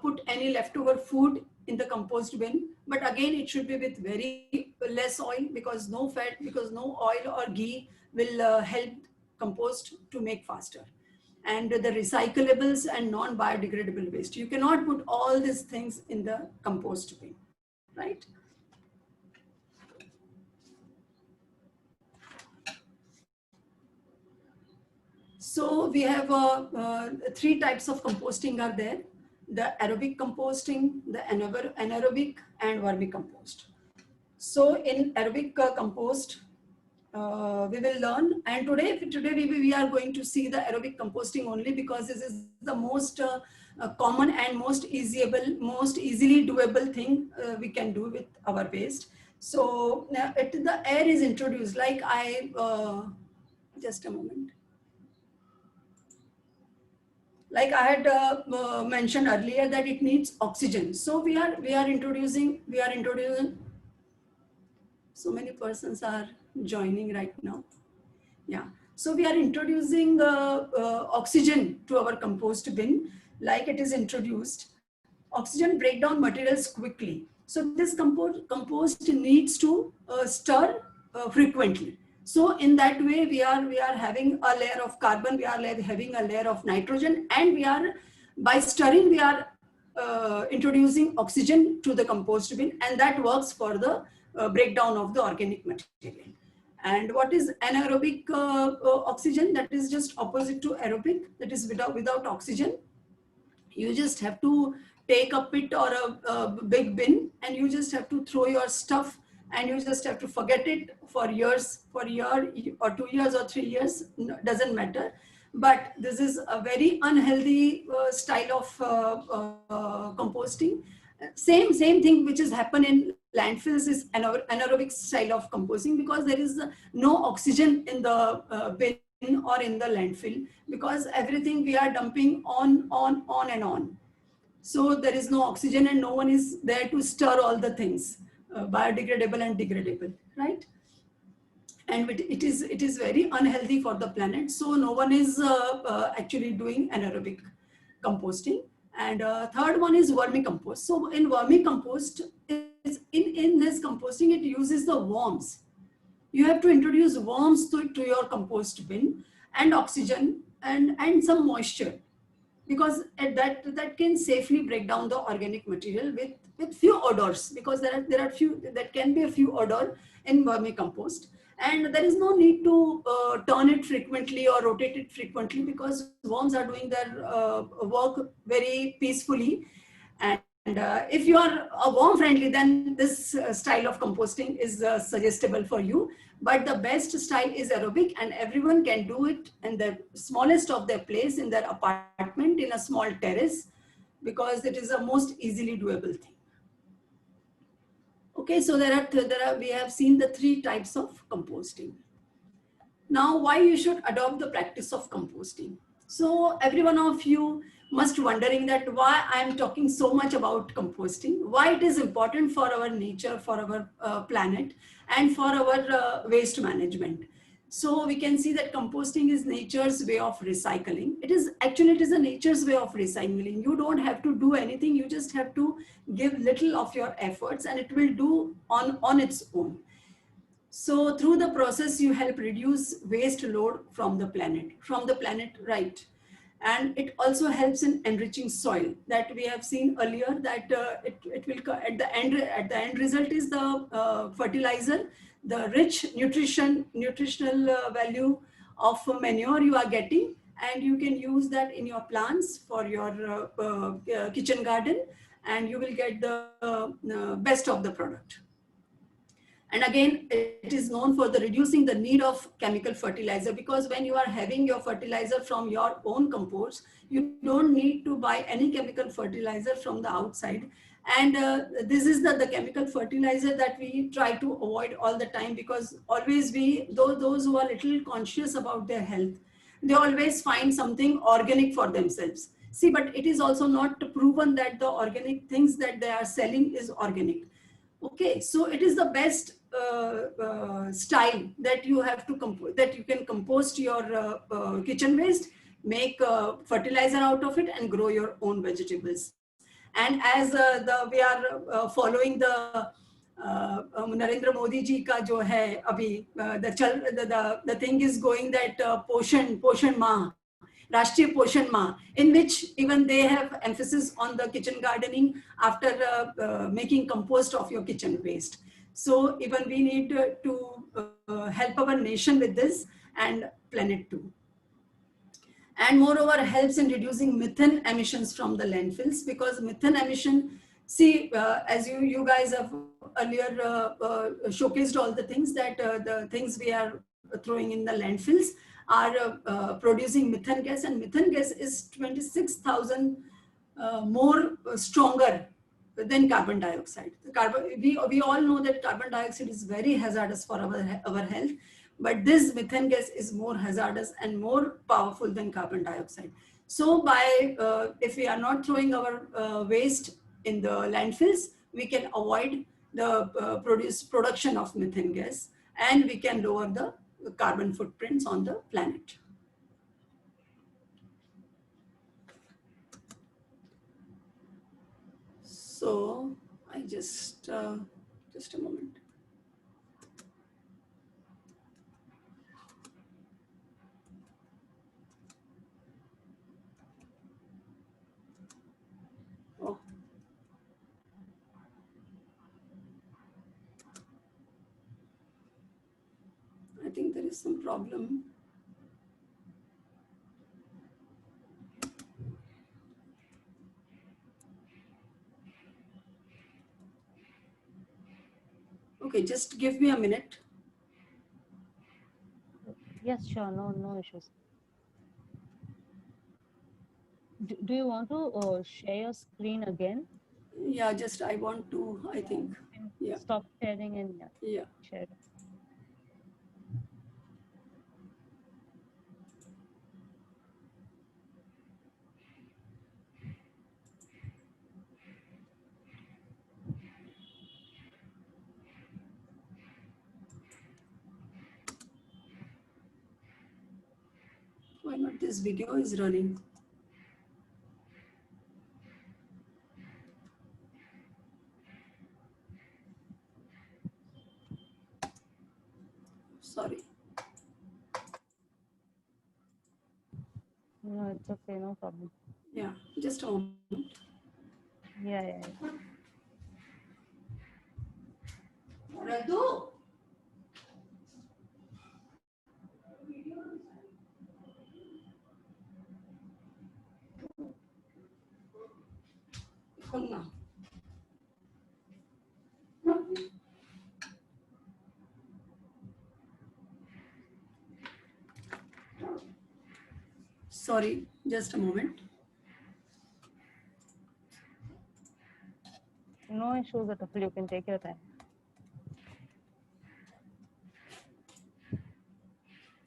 put any leftover food in the compost bin, but again, it should be with very less oil, because no fat, because no oil or ghee will help compost to make faster. And the recyclables and non-biodegradable waste, you cannot put all these things in the compost bin, right? So we have three types of composting are there: the aerobic composting, the anaerobic, and vermicompost. So in aerobic compost, we will learn, and today we are going to see the aerobic composting only, because this is the most common and most easily doable thing we can do with our waste. So now the air is introduced, like just a moment. Like I had mentioned earlier, that it needs oxygen. So we are introducing. So many persons are joining right now. Yeah. So we are introducing oxygen to our compost bin, like it is introduced. Oxygen break down materials quickly. So this compost needs to stir frequently. So in that way, we are having a layer of carbon, we are having a layer of nitrogen, and we are, by stirring, we are introducing oxygen to the compost bin, and that works for the breakdown of the organic material. And what is anaerobic oxygen? That is just opposite to aerobic, that is without oxygen. You just have to take a pit or a big bin, and you just have to throw your stuff, and you just have to forget it for years, for a year or 2 years or 3 years, doesn't matter. But this is a very unhealthy style of composting. Same thing which is happen in landfills is anaerobic style of composting, because there is no oxygen in the bin or in the landfill, because everything we are dumping on and on. So there is no oxygen, and no one is there to stir all the things, biodegradable and degradable, right? And it is very unhealthy for the planet. So no one is actually doing anaerobic composting. And third one is vermicompost. So in vermicompost, in this composting, it uses the worms. You have to introduce worms to your compost bin, and oxygen and some moisture, because that can safely break down the organic material with few odors, because there are few, that can be a few odor in vermicompost. And there is no need to turn it frequently or rotate it frequently, because worms are doing their work very peacefully. And if you are a worm friendly, then this style of composting is suggestible for you. But the best style is aerobic, and everyone can do it in the smallest of their place, in their apartment, in a small terrace, because it is a most easily doable thing. Okay, so we have seen the 3 types of composting. Now, why you should adopt the practice of composting? So every one of you must wondering that why I am talking so much about composting, why it is important for our nature, for our planet, and for our waste management. So we can see that composting is nature's way of recycling. It is a nature's way of recycling. You don't have to do anything. You just have to give little of your efforts, and it will do on its own. So through the process, you help reduce waste load from the planet, right? And it also helps in enriching soil, that we have seen earlier, that it will at the end result is the fertilizer, the rich nutritional value of manure you are getting, and you can use that in your plants for your kitchen garden, and you will get the best of the product. And again, it is known for the reducing the need of chemical fertilizer, because when you are having your fertilizer from your own compost, you don't need to buy any chemical fertilizer from the outside. And this is the chemical fertilizer that we try to avoid all the time, because always those who are little conscious about their health, they always find something organic for themselves. See, but it is also not proven that the organic things that they are selling is organic. Okay, so it is the best style that you have to that you can compost your kitchen waste, make fertilizer out of it, and grow your own vegetables. And as we are following the Narendra Modi ji ka jo hai abhi, the thing is going that Poshan Ma, Rashtriya Poshan Ma, in which even they have emphasis on the kitchen gardening after making compost of your kitchen waste. So even we need to help our nation with this, and planet too. And moreover, helps in reducing methane emissions from the landfills, because methane emission, see, as you guys have earlier showcased all the things that the things we are throwing in the landfills are producing methane gas, and methane gas is 26,000 more stronger than carbon dioxide. We all know that carbon dioxide is very hazardous for our health, but this methane gas is more hazardous and more powerful than carbon dioxide. So by if we are not throwing our waste in the landfills, we can avoid the production of methane gas, and we can lower the carbon footprints on the planet. So I just a moment. Oh. I think there is some problem. Okay, just give me a minute. Yes, sure. No issues. Do you want to share your screen again? Yeah, just I want to, I think. Yeah. Stop sharing and Yeah. share it. Why not this video is running? Sorry. No, it's okay. No problem. Yeah, just a moment. Yeah. Radu. Come now. Sorry, just a moment. No issues at all. You can take your time.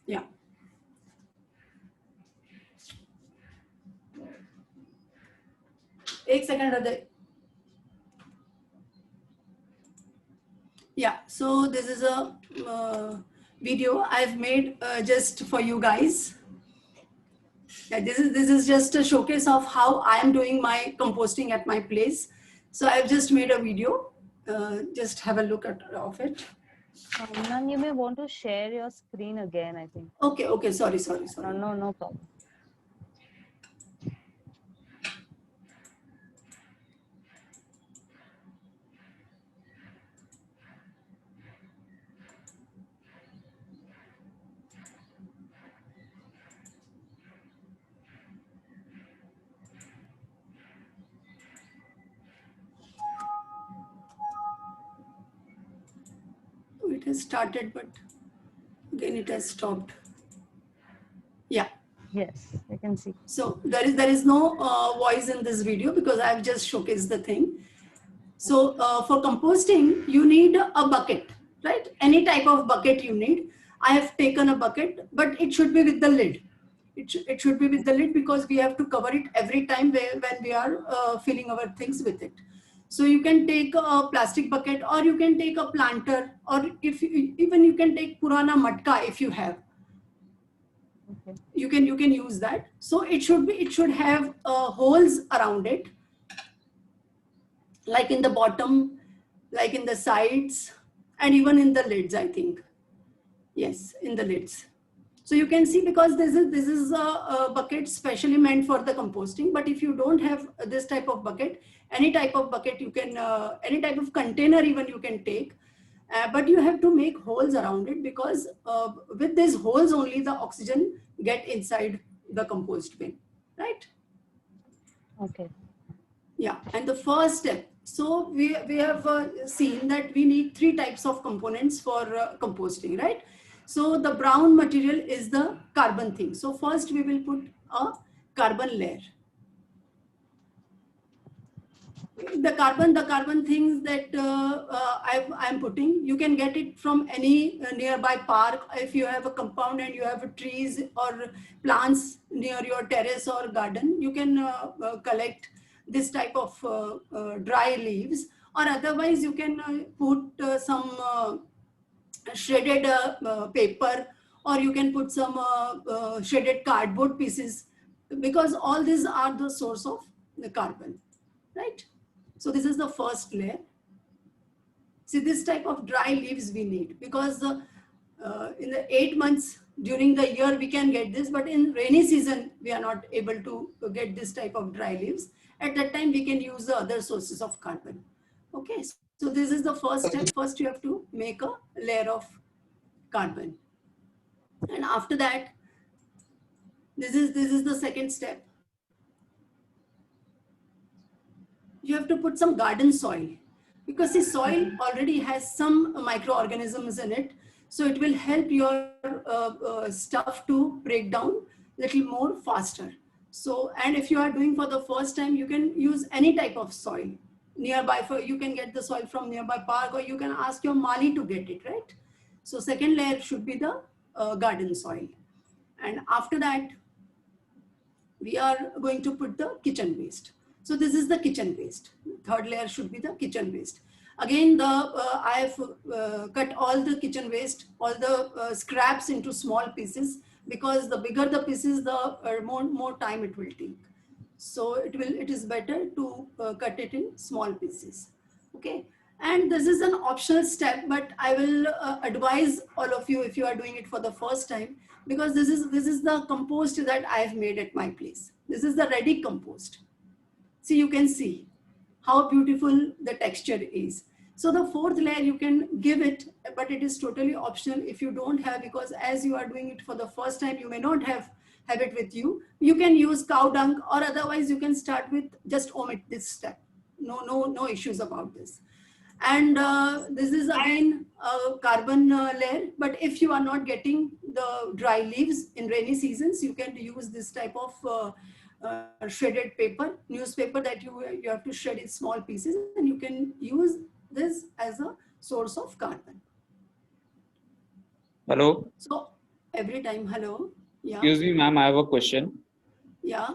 Yeah. एक second, Hriday. Yeah, so this is a video I've made just for you guys. Yeah, this is just a showcase of how I am doing my composting at my place. So I've just made a video. Just have a look of it. Ma'am, you may want to share your screen again, I think. Okay, sorry. No problem. It has started, but again it has stopped. Yeah. Yes, I can see. So there is no voice in this video because I've just showcased the thing. So for composting, you need a bucket, right? Any type of bucket you need. I have taken a bucket, but it should be with the lid. It should be with the lid because we have to cover it every time when we are filling our things with it. So you can take a plastic bucket, or you can take a planter, or even you can take Purana matka if you have. Okay. You can use that. So it should have holes around it, like in the bottom, like in the sides, and even in the lids, I think. Yes, in the lids. So you can see, because this is a bucket specially meant for the composting. But if you don't have this type of bucket, any type of bucket you can, any type of container even you can take. But you have to make holes around it, because with these holes only the oxygen get inside the compost bin, right? Okay. Yeah, and the first step. So we have seen that we need 3 types of components for composting, right? So the brown material is the carbon thing. So first we will put a carbon layer. The carbon things that I'm putting, you can get it from any nearby park. If you have a compound and you have trees or plants near your terrace or garden, you can collect this type of dry leaves, or otherwise you can put some shredded paper or you can put some shredded cardboard pieces, because all these are the source of the carbon, right? So this is the first layer. See, this type of dry leaves we need, because in the 8 months during the year we can get this, but in rainy season we are not able to get this type of dry leaves. At that time we can use the other sources of carbon. Okay, so this is the first step. First you have to make a layer of carbon, and after that, this is the second step. You have to put some garden soil, because the soil already has some microorganisms in it, so it will help your stuff to break down little more faster. So, and if you are doing for the first time, you can use any type of soil nearby. You can get the soil from nearby park, or you can ask your mali to get it, right? So second layer should be the garden soil, and after that we are going to put the kitchen waste. So this is the kitchen waste. Third layer should be the kitchen waste. Again, I have cut all the kitchen waste, all the scraps into small pieces, because the bigger the pieces, the more time it will take. So it is better to cut it in small pieces. Okay. And this is an optional step, but I will advise all of you, if you are doing it for the first time, because this is the compost that I have made at my place. This is the ready compost. See, you can see how beautiful the texture is. So the fourth layer you can give it, but it is totally optional if you don't have, because as you are doing it for the first time, you may not have it with you. You can use cow dung, or otherwise you can start with just omit this step. No issues about this. And this is again a carbon layer, but if you are not getting the dry leaves in rainy seasons, you can use this type of shredded paper, newspaper, that you have to shred in small pieces, and you can use this as a source of carbon. Hello. So every time, hello. Yeah. Excuse me, ma'am, I have a question. Yeah.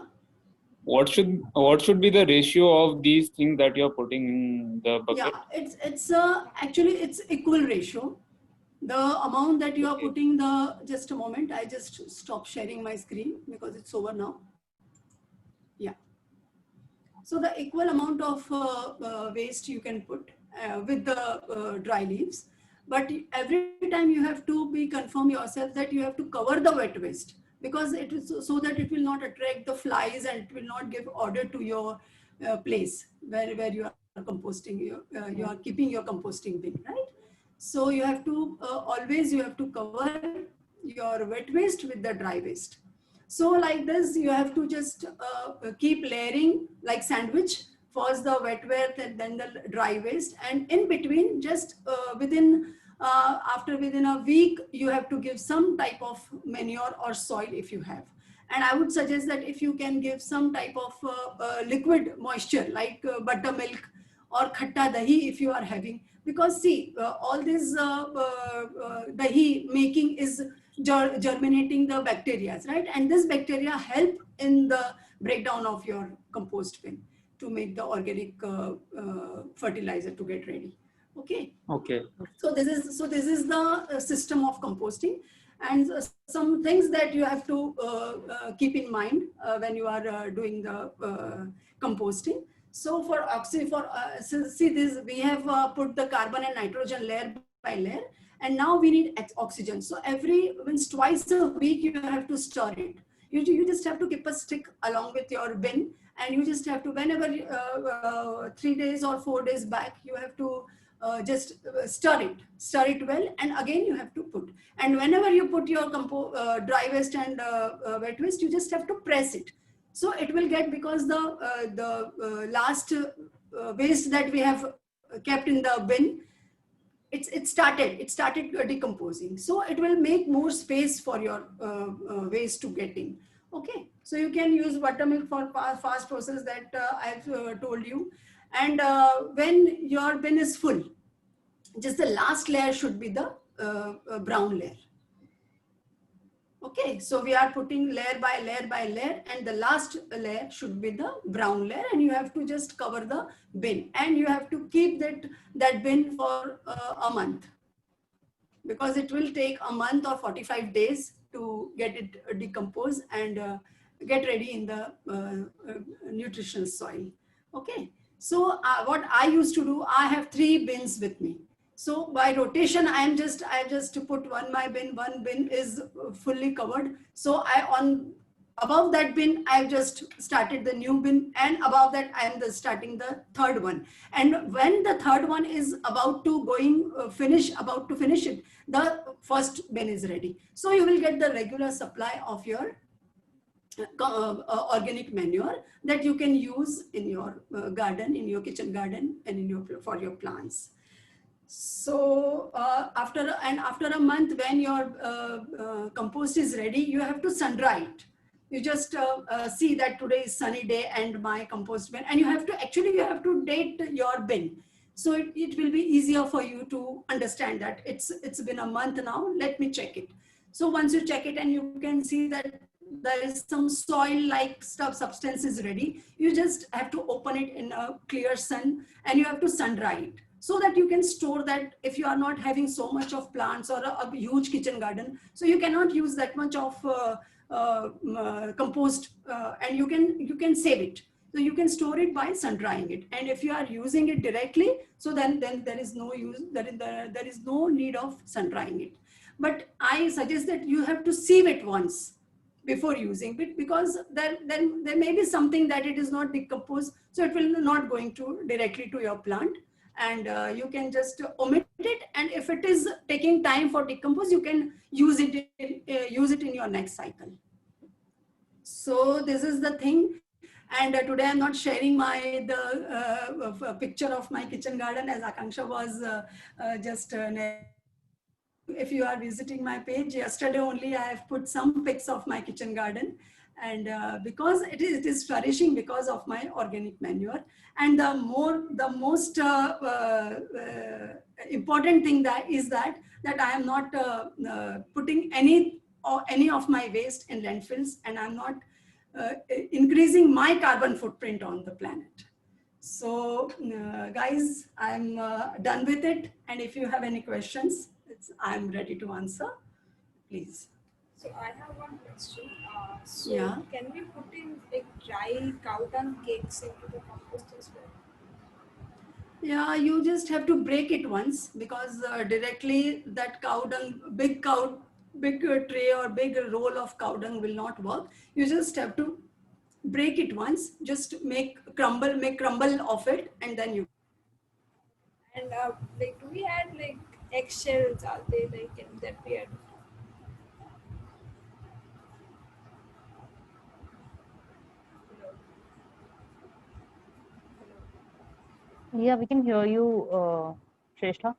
What should be the ratio of these things that you're putting in the bucket? Yeah, it's actually it's equal ratio. The amount that you are putting, just a moment, I just stop sharing my screen because it's over now. Yeah. So the equal amount of waste you can put with the dry leaves, but every time you have to confirm yourself that you have to cover the wet waste, because it is so that it will not attract the flies and it will not give order to your place where you are composting, you are keeping your composting bin, right? So you have to always you have to cover your wet waste with the dry waste. So like this, you have to just keep layering like sandwich. First the wet waste and then the dry waste, and in between, just within a week, you have to give some type of manure or soil if you have. And I would suggest that if you can give some type of liquid moisture like buttermilk or khatta dahi if you are having, because see, all this dahi making is germinating the bacteria, right? And this bacteria help in the breakdown of your compost bin to make the organic fertilizer to get ready. Okay. Okay. So this is the system of composting, and some things that you have to keep in mind when you are doing the composting. So for see this, we have put the carbon and nitrogen layer by layer, and now we need oxygen. So twice a week you have to stir it. You just have to keep a stick along with your bin, and you just have to, whenever 3 days or 4 days back, you have to just stir it well, and again you have to put. And whenever you put your dry waste and wet waste, you just have to press it. So it will get, because the last waste that we have kept in the bin, it started decomposing. So it will make more space for your waste to get in. Okay, so you can use buttermilk for fast process that I've told you. And when your bin is full, just the last layer should be the brown layer. Okay, so we are putting layer by layer by layer, and the last layer should be the brown layer, and you have to just cover the bin, and you have to keep that bin for a month. because it will take a month or 45 days to get it decomposed and get ready in the nutritional soil. Okay. So what I used to do, I have 3 bins with me. So by rotation, I have just to put one bin is fully covered. So above that bin, I've just started the new bin, and above that, I am starting the third one. And when the third one is about to finish it, the first bin is ready. So you will get the regular supply of your organic manure that you can use in your garden, in your kitchen garden, and for your plants. So after a month, when your compost is ready, you have to sun dry it. You just see that today is sunny day and my compost bin, and you have to date your bin. So it will be easier for you to understand that it's been a month now. Let me check it. So once you check it and you can see that there is some soil-like substance is ready, you just have to open it in a clear sun and you have to sun dry it, so that you can store that. If you are not having so much of plants or a huge kitchen garden, so you cannot use that much of compost, and you can save it. So you can store it by sun drying it. And if you are using it directly, so then there is no use, there is no need of sun drying it. But I suggest that you have to sieve it once before using it, because there may be something that it is not decomposed, so it will not going to directly to your plant, and you can just omit it. And if it is taking time for decompose, you can use it in your next cycle. So this is the thing. And today I'm not sharing the picture of my kitchen garden, as Akanksha was just if you are visiting my page, yesterday only I have put some pics of my kitchen garden, and because it is flourishing because of my organic manure. And the most important thing is that I am not putting any of my waste in landfills, and I'm not increasing my carbon footprint on the planet. So guys, I'm done with it, and if you have any questions, I'm ready to answer, please. So I have one question. So Yeah. can we put in like dry cow dung cakes into the compost as well? Yeah, you just have to break it once, because directly that cow dung, big tray or big roll of cow dung will not work. You just have to break it once, just make crumble of it, and then you. And like, do we add like eggshells? Are they like in that we add? Yeah, we can hear you, Shrestha.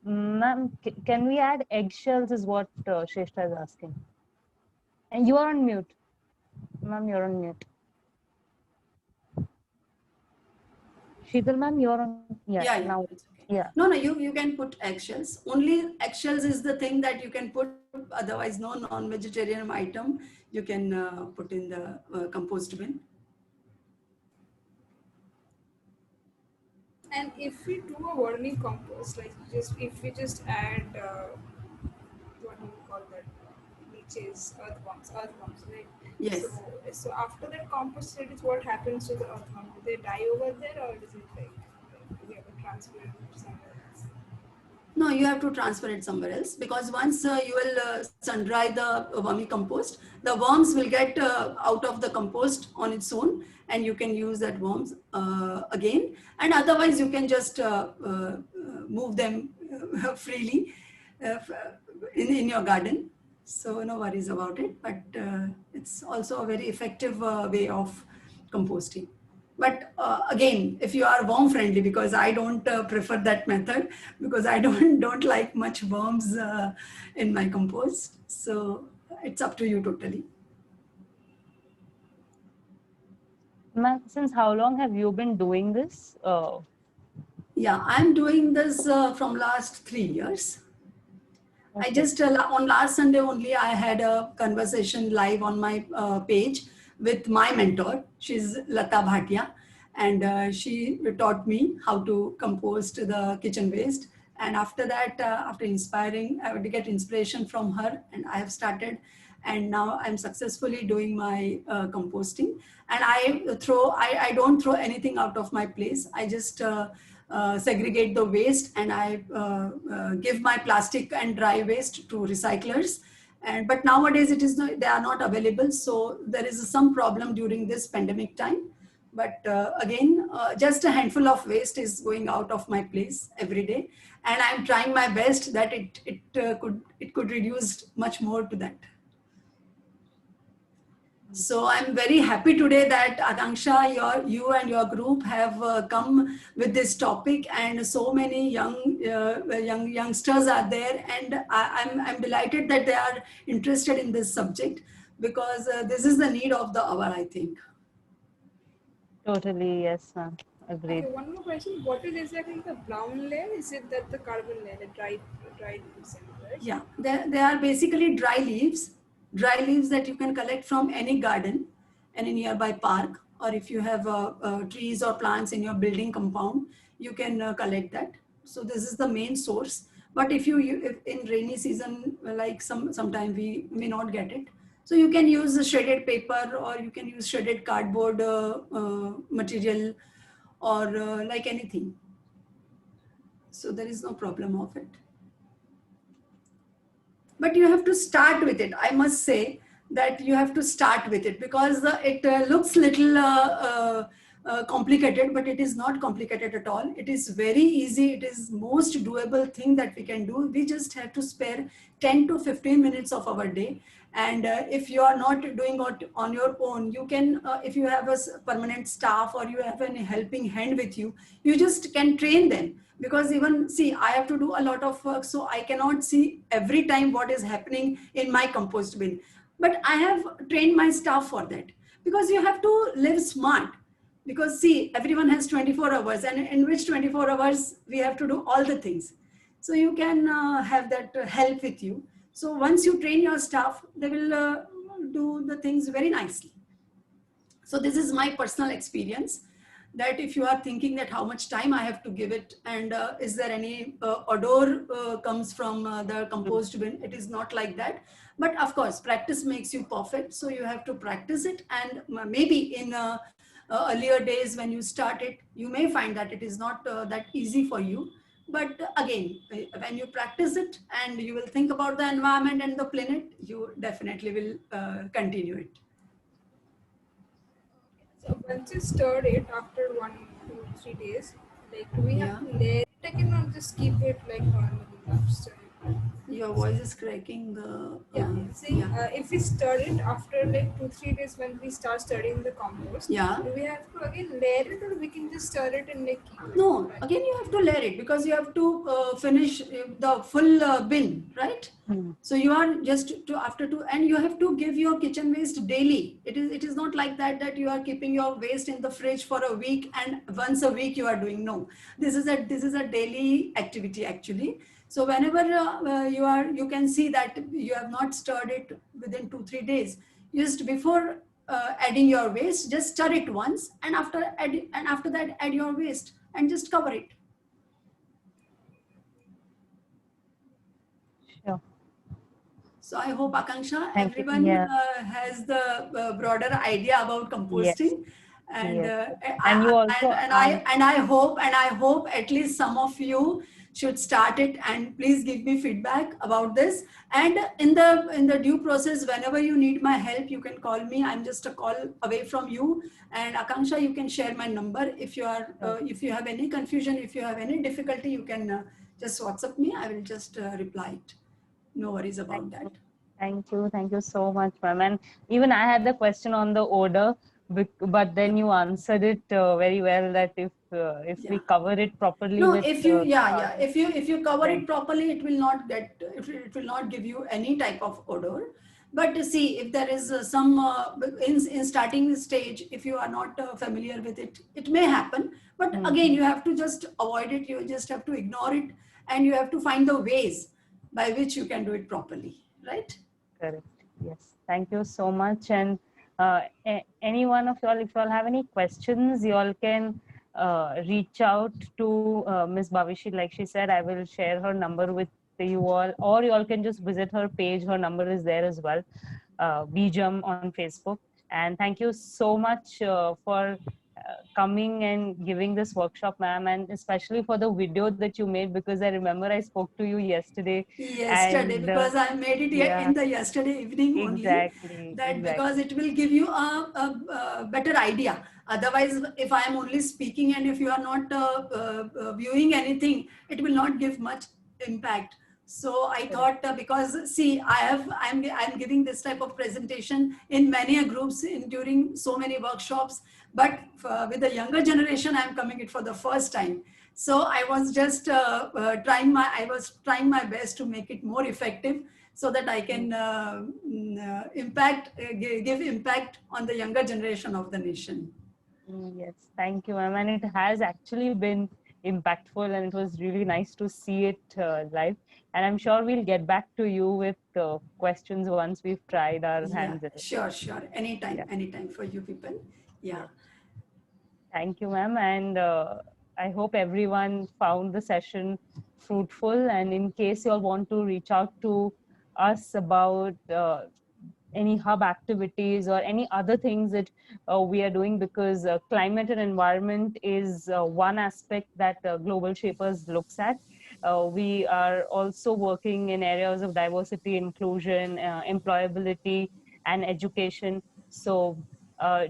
Ma'am, can we add eggshells is what Shrestha is asking. And you are on mute. Ma'am, you're on mute. Sheetal ma'am, you're on. Yeah, now. it's okay. Yeah. No, you can put eggshells. Only eggshells is the thing that you can put. Otherwise, no non-vegetarian item you can put in the compost bin. And if we do a vermicompost, like if we just add what do you call that? Leaches, earthworms, right? Yes. So after that compost is what happens to the earthworm? Do they die over there, or is it like we have to transfer it to somewhere else? No, you have to transfer it somewhere else, because once you will sun dry the vermicompost, the worms will get out of the compost on its own, and you can use that worms again. And otherwise, you can just move them freely in your garden. So no worries about it. But it's also a very effective way of composting. But again, if you are worm friendly, because I don't prefer that method, because I don't like much worms in my compost. So it's up to you totally. Ma'am, since how long have you been doing this? Yeah, I'm doing this from last 3 years. Okay. I just, on last Sunday only, I had a conversation live on my page with my mentor. She's Lata Bhatia, and she taught me how to compost the kitchen waste. And after that, after inspiring, I would get inspiration from her, and I have started. And now I'm successfully doing my composting. And I don't throw anything out of my place. I just segregate the waste, and I give my plastic and dry waste to recyclers. And but nowadays they are not available, so there is some problem during this pandemic time. But again, just a handful of waste is going out of my place every day, and I'm trying my best that it could reduce much more to that. So I'm very happy today that Akanksha, you and your group have come with this topic, and so many youngsters are there, and I'm delighted that they are interested in this subject, because this is the need of the hour, I think. Totally, yes, ma'am. Agreed. Okay, one more question. What is exactly the brown layer? Is it that the carbon layer, the dried leaves, right? Yeah, they are basically dry leaves that you can collect from any garden, any nearby park, or if you have trees or plants in your building compound, you can collect that. So this is the main source. But if in rainy season, like sometime we may not get it, so you can use the shredded paper, or you can use shredded cardboard material, or like anything. So there is no problem of it. But you have to start with it. I must say that you have to start with it, because it looks little complicated, but it is not complicated at all. It is very easy. It is most doable thing that we can do. We just have to spare 10 to 15 minutes of our day. And if you are not doing it on your own, you can, if you have a permanent staff, or you have a helping hand with you, you just can train them. Because even, see, I have to do a lot of work, so I cannot see every time what is happening in my compost bin. But I have trained my staff for that, because you have to live smart. Because see, everyone has 24 hours, and in which 24 hours we have to do all the things. So you can have that help with you. So once you train your staff, they will do the things very nicely. So this is my personal experience, that if you are thinking that how much time I have to give it, and is there any odor comes from the compost bin, it is not like that. But of course, practice makes you perfect. So you have to practice it, and maybe in earlier days when you start it, you may find that it is not that easy for you. But again, when you practice it and you will think about the environment and the planet, you definitely will continue it. So once you stir it after 1, 2, 3 days, like do we have to layer it again, or just keep it like normally after? Your voice is cracking. If we stir it after like 2, 3 days, when we start stirring the compost, do we have to again layer it, or we can just stir it and like keep it? No, again you have to layer it, because you have to finish the full bin, right? So you are just after two, and you have to give your kitchen waste daily. It is not like that you are keeping your waste in the fridge for a week, and once a week you are doing. No, this is a daily activity actually. So whenever you can see that you have not stirred it within 2-3 days, just before adding your waste, just stir it once, and after that add your waste and just cover it. Sure. So I hope, Akanksha, Thank you. everyone Yeah. Has the broader idea about composting. And And you also I hope at least some of you should start it, and please give me feedback about this. And in the due process, whenever you need my help, you can call me. I'm just a call away from you. And Akanksha, you can share my number if you are if you have any confusion, if you have any difficulty, you can just WhatsApp me. I will just reply it. No worries about that. Thank you so much, ma'am. And even I had the question on the odor, but then you answered it very well, that if we cover it properly. No, with, if you cover it properly, it will not give you any type of odor. But see, if there is some in starting stage, if you are not familiar with it, it may happen. But again, you have to just avoid it. You just have to ignore it, and you have to find the ways by which you can do it properly, right? Correct. Yes. Thank you so much. And any one of y'all, if y'all have any questions, y'all can reach out to Miss Bhavishi. Like she said, I will share her number with you all, or you all can just visit her page. Her number is there as well, Bijam on Facebook. And thank you so much for coming and giving this workshop, ma'am, and especially for the video that you made, because I remember I spoke to you yesterday. Yesterday, And, because I made it yeah, in the yesterday evening only. exactly, That exactly. because it will give you a better idea. Otherwise, if I am only speaking and if you are not viewing anything, it will not give much impact. So I thought because see, I'm giving this type of presentation in many groups during so many workshops, but with the younger generation, I'm coming it for the first time. So I was just trying my best to make it more effective, so that I can give impact on the younger generation of the nation. Yes, thank you, ma'am. And it has actually been impactful, and it was really nice to see it live. And I'm sure we'll get back to you with questions once we've tried our Yeah, hands at it. sure. Anytime, Yeah. anytime for you people. Yeah. Yeah. Thank you, ma'am. And I hope everyone found the session fruitful. And in case you all want to reach out to us about any hub activities or any other things that we are doing, because climate and environment is one aspect that Global Shapers looks at. We are also working in areas of diversity, inclusion, employability, and education. So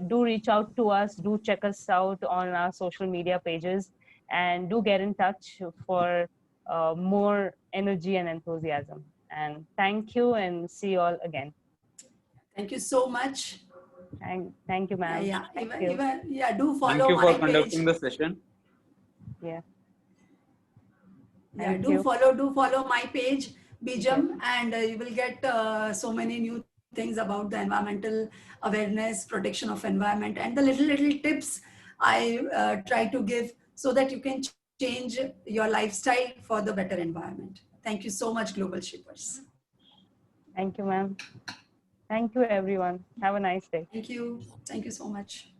do reach out to us, do check us out on our social media pages, and do get in touch for more energy and enthusiasm. And thank you, and see you all again. Thank you so much. Thank you, ma'am. Yeah, Thank you. even do Thank follow you my for page. conducting the session. Yeah. Yeah, Thank do you. follow my page, Bijam, Yes. and you will get so many new things about the environmental awareness, protection of environment, and the little tips I try to give, so that you can change your lifestyle for the better environment. Thank you so much, Global Shapers. Thank you, ma'am. Thank you, everyone. Have a nice day. Thank you so much.